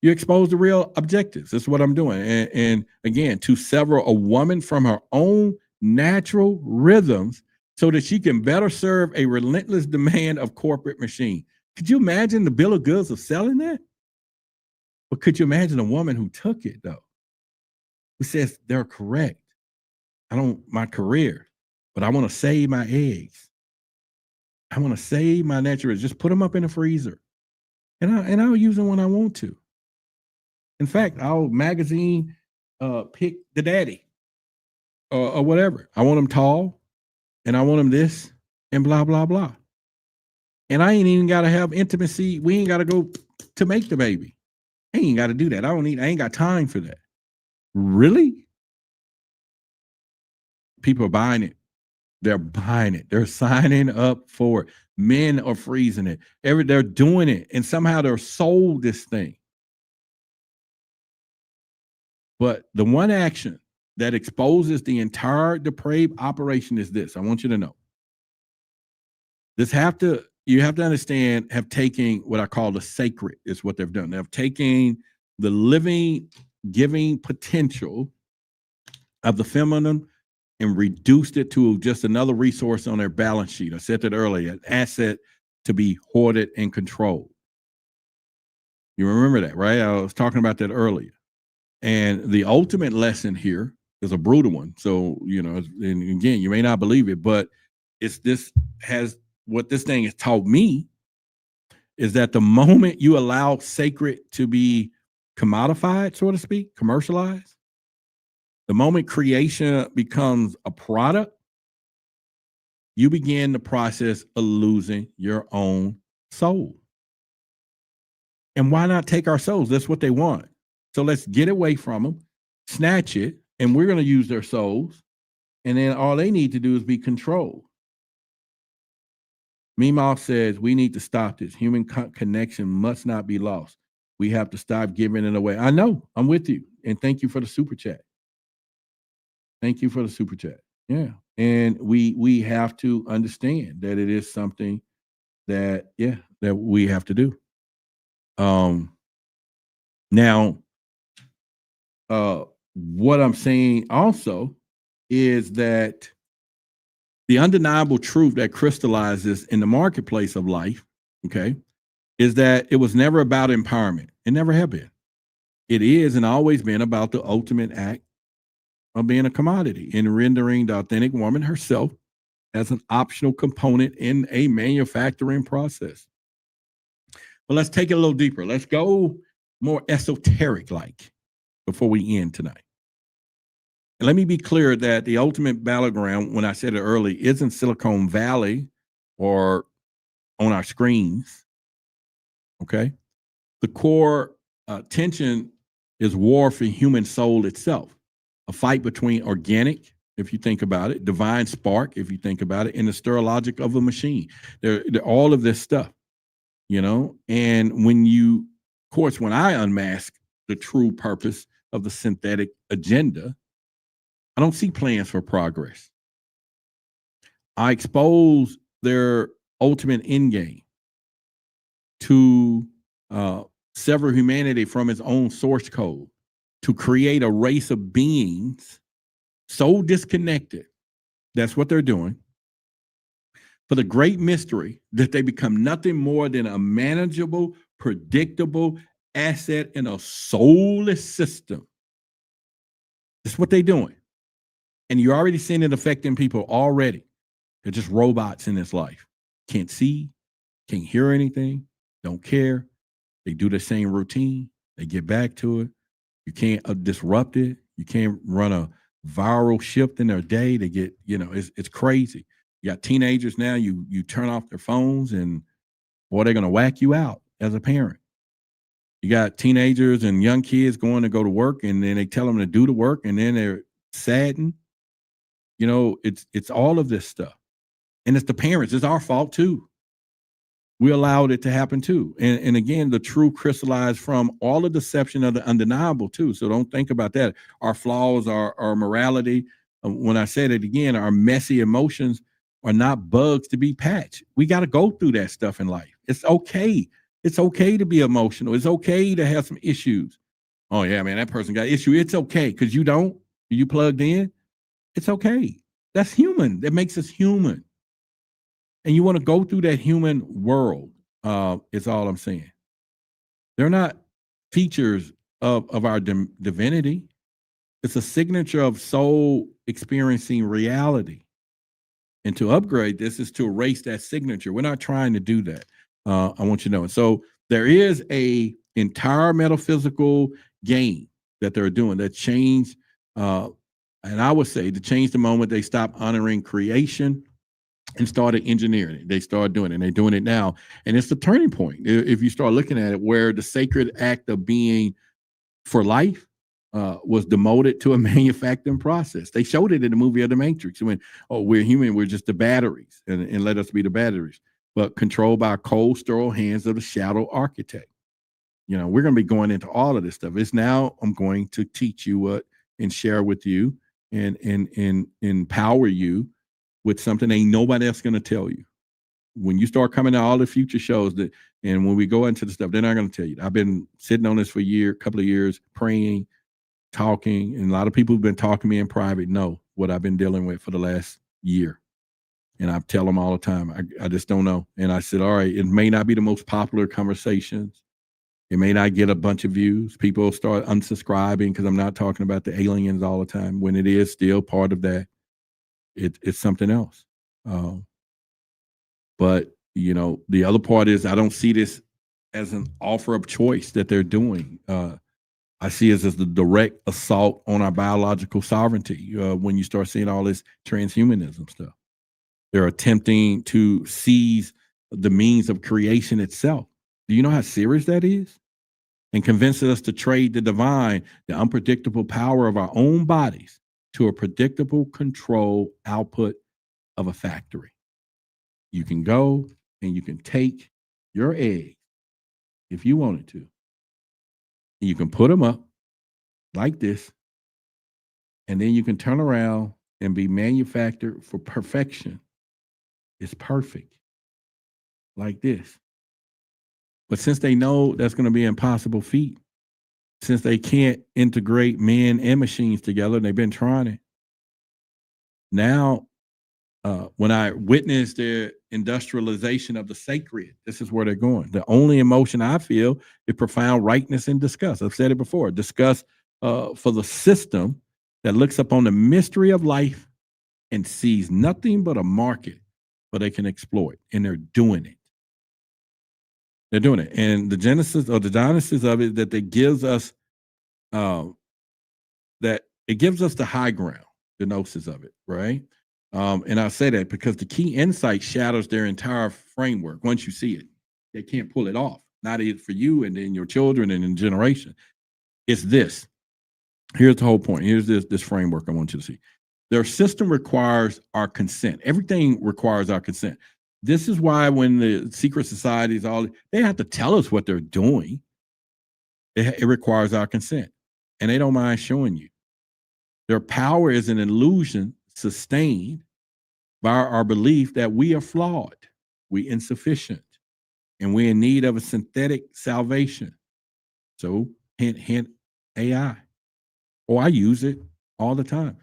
you expose the real objectives. That's what I'm doing. And again, to sever a woman from her own natural rhythms so that she can better serve a relentless demand of corporate machine. Could you imagine the bill of goods of selling that? But could you imagine a woman who took it, though, who says they're correct? I don't my career, but I want to save my eggs. I want to save my natural. Just put them up in the freezer, and I'll use them when I want to. In fact, I'll magazine pick the daddy or whatever. I want them tall, and I want them this, and blah blah blah. And I ain't even got to have intimacy. We ain't got to go to make the baby. I ain't got to do that. I ain't got time for that. Really? People are buying it. They're buying it. They're signing up for it. Men are freezing it. They're doing it. And somehow they're sold this thing. But the one action that exposes the entire depraved operation is this. I want you to know. You have to understand, have taken what I call the sacred is what they've done. They've taken the living, giving potential of the feminine and reduced it to just another resource on their balance sheet. I said that earlier, an asset to be hoarded and controlled. You remember that, right? I was talking about that earlier. And the ultimate lesson here is a brutal one. So, you know, and again, you may not believe it, but what this thing has taught me is that the moment you allow sacred to be commodified, so to speak, commercialized, the moment creation becomes a product, you begin the process of losing your own soul. And why not take our souls? That's what they want. So let's get away from them, snatch it, and we're going to use their souls. And then all they need to do is be controlled. Meemaw says, we need to stop this. Human connection must not be lost. We have to stop giving it away. I know. I'm with you. And thank you for the super chat. Thank you for the super chat. Yeah. And we have to understand that it is something that we have to do. Now, what I'm saying also is that the undeniable truth that crystallizes in the marketplace of life, okay, is that it was never about empowerment. It never have been. It is and always been about the ultimate act of being a commodity and rendering the authentic woman herself as an optional component in a manufacturing process. But let's take it a little deeper. Let's go more esoteric-like before we end tonight. And let me be clear that the ultimate battleground, when I said it early, isn't Silicon Valley or on our screens, okay? The core tension is war for human soul itself, a fight between organic, if you think about it, divine spark, if you think about it, and the sterile logic of a machine. They're all of this stuff, you know? And when I unmask the true purpose of the synthetic agenda. I don't see plans for progress. I expose their ultimate end game to sever humanity from its own source code, to create a race of beings so disconnected. That's what they're doing. For the great mystery that they become nothing more than a manageable, predictable asset in a soulless system. That's what they're doing. And you're already seeing it affecting people already. They're just robots in this life. Can't see, can't hear anything, don't care. They do the same routine. They get back to it. You can't disrupt it. You can't run a viral shift in their day. They get, it's crazy. You got teenagers now, you turn off their phones and boy, they're going to whack you out as a parent. You got teenagers and young kids going to go to work and then they tell them to do the work and then they're saddened. It's all of this stuff. And it's the parents. It's our fault too. We allowed it to happen too. And again, the true crystallized from all the deception of the undeniable too. So don't think about that. Our flaws, our morality. When I said it again, our messy emotions are not bugs to be patched. We got to go through that stuff in life. It's okay. It's okay to be emotional. It's okay to have some issues. Oh yeah, man, that person got an issue. It's okay because you don't. You plugged in. It's okay. That's human. That makes us human. And you want to go through that human world, is all I'm saying. They're not features of our divinity. It's a signature of soul experiencing reality. And to upgrade this is to erase that signature. We're not trying to do that. I want you to know. And so there is a entire metaphysical game that they're doing that changed, and I would say to change the moment they stopped honoring creation and started engineering it. They started doing it, and they're doing it now. And it's the turning point. If you start looking at it, where the sacred act of being for life was demoted to a manufacturing process. They showed it in the movie of The Matrix. When, we're human, we're just the batteries, and let us be the batteries, but controlled by cold, sterile hands of the shadow architect. We're going to be going into all of this stuff. It's now I'm going to teach you what and share with you and empower you with something ain't nobody else going to tell you. When you start coming to all the future shows and when we go into the stuff, they're not going to tell you. I've been sitting on this for a couple of years, praying, talking, and a lot of people who've been talking to me in private know what I've been dealing with for the last year. And I tell them all the time, I just don't know. And I said, all right, it may not be the most popular conversations. It may not get a bunch of views. People will start unsubscribing because I'm not talking about the aliens all the time, when it is still part of that. It's something else. But, the other part is I don't see this as an offer of choice that they're doing. I see it as the direct assault on our biological sovereignty when you start seeing all this transhumanism stuff. They're attempting to seize the means of creation itself. Do you know how serious that is? And convinces us to trade the divine, the unpredictable power of our own bodies, to a predictable control output of a factory. You can go and you can take your egg if you wanted to. You can put them up like this, and then you can turn around and be manufactured for perfection. It's perfect, like this. But since they know that's going to be an impossible feat, since they can't integrate men and machines together, and they've been trying it, now when I witness their industrialization of the sacred, this is where they're going. The only emotion I feel is profound rightness and disgust. I've said it before. Disgust for the system that looks upon the mystery of life and sees nothing but a market where they can exploit, and they're doing it. They're doing it. And the genesis or the genesis of it that it gives us the high ground, the gnosis of it, right? And I say that because the key insight shatters their entire framework. Once you see it, they can't pull it off. Not it for you and then your children and in generation. It's this. Here's the whole point. Here's this framework I want you to see. Their system requires our consent. Everything requires our consent. This is why when the secret societies, they have to tell us what they're doing. It requires our consent, and they don't mind showing you. Their power is an illusion sustained by our belief that we are flawed, we insufficient, and we're in need of a synthetic salvation. So hint, AI. Oh, I use it all the time.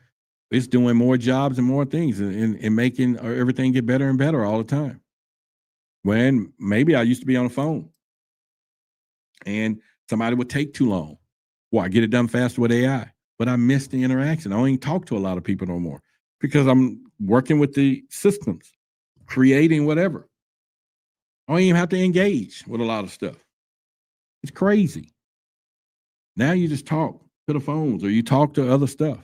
It's doing more jobs and more things and making everything get better and better all the time. When maybe I used to be on the phone and somebody would take too long. Well, I get it done faster with AI, but I miss the interaction. I don't even talk to a lot of people no more because I'm working with the systems, creating whatever. I don't even have to engage with a lot of stuff. It's crazy. Now you just talk to the phones or you talk to other stuff.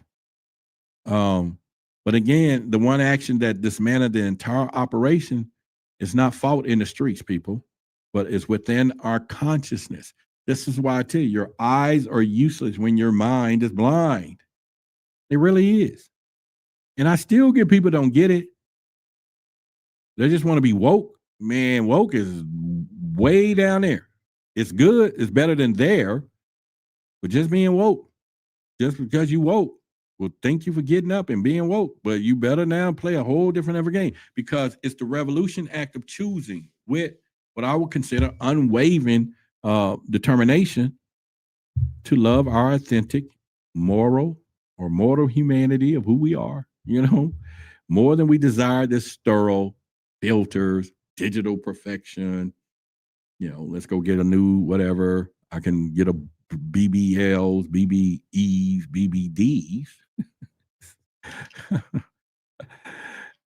But again, the one action that dismantled the entire operation is not fought in the streets, people, but it's within our consciousness. This is why I tell you, your eyes are useless when your mind is blind. It really is. And I still get people don't get it. They just want to be woke. Man, woke is way down there. It's good. It's better than there. But just being woke, just because you woke, well, thank you for getting up and being woke. But you better now play a whole different ever game because it's the revolution act of choosing with what I would consider unwavering determination to love our authentic, moral or mortal humanity of who we are, more than we desire this sterile filters, digital perfection. Let's go get a new whatever. I can get a BBLs, BBEs, BBDs.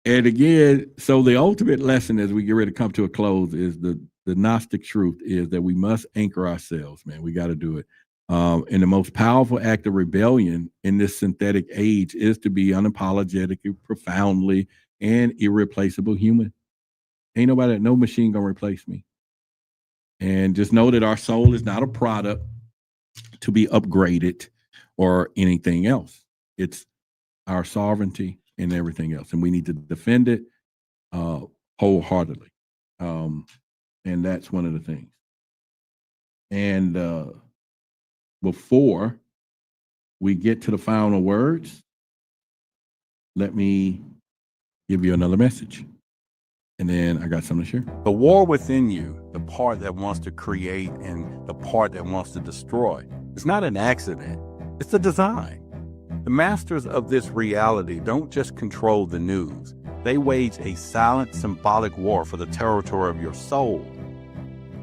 And again, so the ultimate lesson as we get ready to come to a close is the Gnostic truth is that we must anchor ourselves, man. We got to do it. And the most powerful act of rebellion in this synthetic age is to be unapologetically, profoundly, and irreplaceable human. Ain't nobody, no machine gonna replace me. And just know that our soul is not a product to be upgraded or anything else. It's our sovereignty and everything else. And we need to defend it wholeheartedly. And that's one of the things. And before we get to the final words, let me give you another message. And then I got something to share. The war within you, the part that wants to create and the part that wants to destroy, it's not an accident. It's a design. The masters of this reality don't just control the news. They wage a silent, symbolic war for the territory of your soul.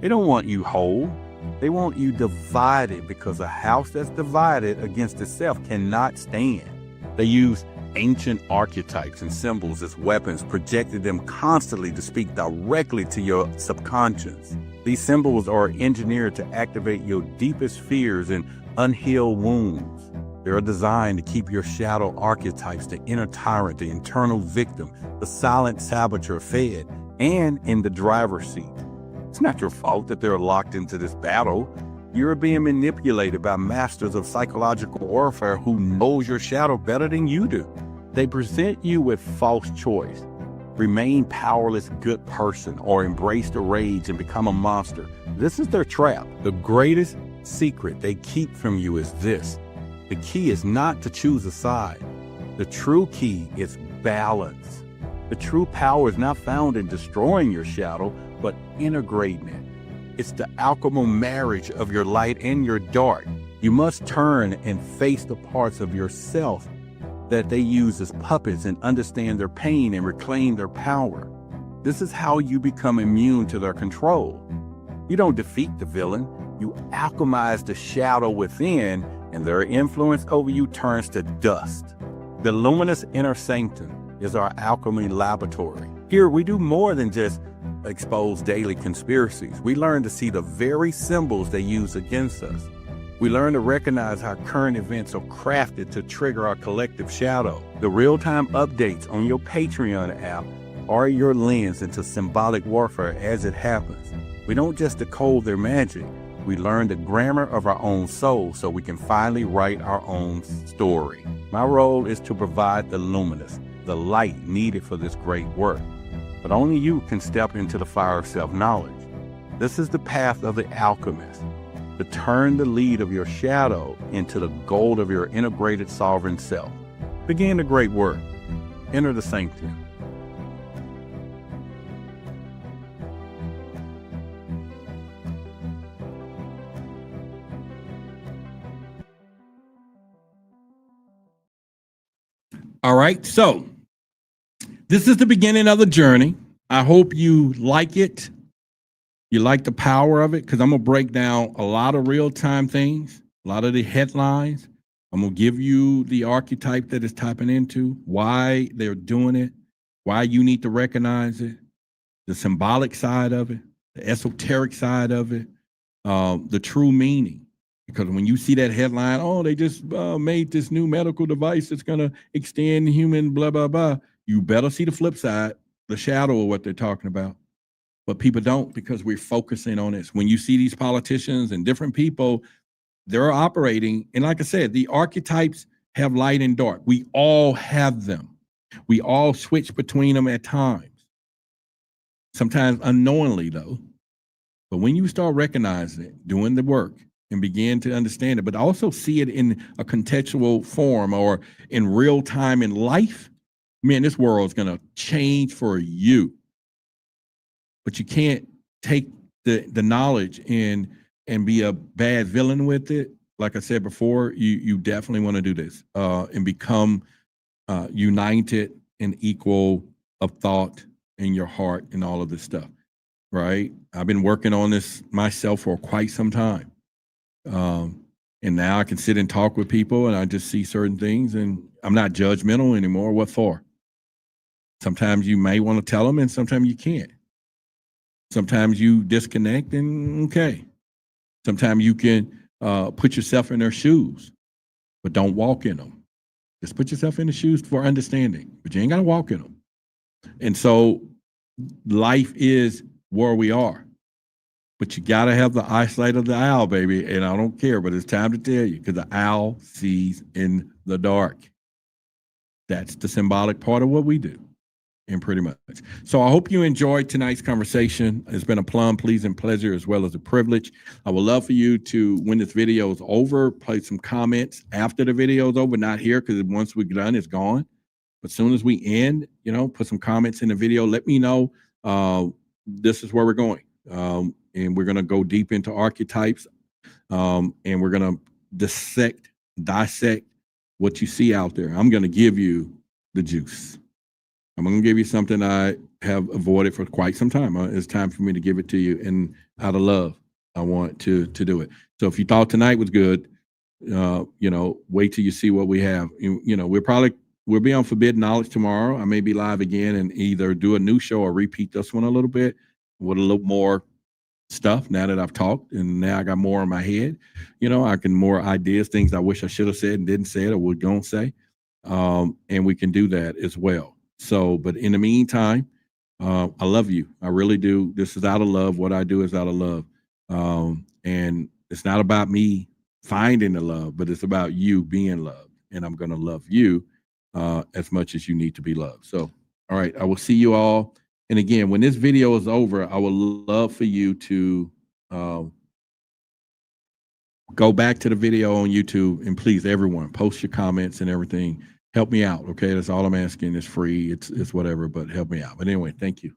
They don't want you whole. They want you divided because a house that's divided against itself cannot stand. They use ancient archetypes and symbols as weapons, projected them constantly to speak directly to your subconscious. These symbols are engineered to activate your deepest fears and unhealed wounds. They are designed to keep your shadow archetypes, the inner tyrant, the internal victim, the silent saboteur fed and in the driver's seat. It's not your fault that they're locked into this battle. You're being manipulated by masters of psychological warfare who knows your shadow better than you do. They present you with false choice. Remain powerless, good person, or embrace the rage and become a monster. This is their trap. The greatest secret they keep from you is this. The key is not to choose a side. The true key is balance. The true power is not found in destroying your shadow, but integrating it. It's the alchemical marriage of your light and your dark. You must turn and face the parts of yourself that they use as puppets and understand their pain and reclaim their power. This is how you become immune to their control. You don't defeat the villain. You alchemize the shadow within, and their influence over you turns to dust. The luminous inner sanctum is our alchemy laboratory. Here we do more than just expose daily conspiracies. We learn to see the very symbols they use against us. We learn to recognize how current events are crafted to trigger our collective shadow. The real-time updates on your Patreon app are your lens into symbolic warfare as it happens. We don't just decode their magic. We learn the grammar of our own soul so we can finally write our own story. My role is to provide the luminous, the light needed for this great work. But only you can step into the fire of self-knowledge. This is the path of the alchemist. to turn the lead of your shadow into the gold of your integrated sovereign self. Begin the great work. Enter the sanctum. All right, so this is the beginning of the journey. I hope you like it. You like the power of it, because I'm going to break down a lot of real-time things, a lot of the headlines. I'm going to give you the archetype that it's tapping into, why they're doing it, why you need to recognize it, the symbolic side of it, the esoteric side of it, the true meaning. Because when you see that headline, oh, they just made this new medical device that's going to extend human blah, blah, blah, you better see the flip side, the shadow of what they're talking about. But people don't, because we're focusing on this. When you see these politicians and different people, they're operating. And like I said, the archetypes have light and dark. We all have them. We all switch between them at times. Sometimes unknowingly, though. But when you start recognizing it, doing the work, and begin to understand it, but also see it in a contextual form or in real time in life, man, this world is going to change for you. But you can't take the knowledge and be a bad villain with it. Like I said before, you definitely want to do this and become united and equal of thought in your heart and all of this stuff, right? I've been working on this myself for quite some time. And now I can sit and talk with people and I just see certain things and I'm not judgmental anymore. What for? Sometimes you may want to tell them and sometimes you can't. Sometimes you disconnect and okay. Sometimes you can put yourself in their shoes, but don't walk in them. Just put yourself in the shoes for understanding, but you ain't got to walk in them. And so life is where we are. But you got to have the eyesight of the owl, baby. And I don't care, but it's time to tell you, because the owl sees in the dark. That's the symbolic part of what we do, and pretty much. So I hope you enjoyed tonight's conversation. It's been a plum, pleasing pleasure, as well as a privilege. I would love for you to, when this video is over, place some comments after the video is over, not here, because once we're done, it's gone. But as soon as we end, put some comments in the video. Let me know this is where we're going. And we're going to go deep into archetypes, and we're going to dissect what you see out there. I'm going to give you the juice. I'm going to give you something I have avoided for quite some time. It's time for me to give it to you, and out of love, I want to do it. So if you thought tonight was good, wait till you see what we have. We'll be on Forbidden Knowledge tomorrow. I may be live again and either do a new show or repeat this one a little bit with a little more stuff now that I've talked, and now I got more in my head. I can more ideas, things I wish I should have said and didn't say it or was going to say. And we can do that as well. So, but in the meantime, I love you. I really do. This is out of love. What I do is out of love. And it's not about me finding the love, but it's about you being loved. And I'm going to love you as much as you need to be loved. So, all right, I will see you all. And again, when this video is over, I would love for you to go back to the video on YouTube, and please, everyone, post your comments and everything. Help me out, okay? That's all I'm asking. It's free. It's whatever, but help me out. But anyway, thank you.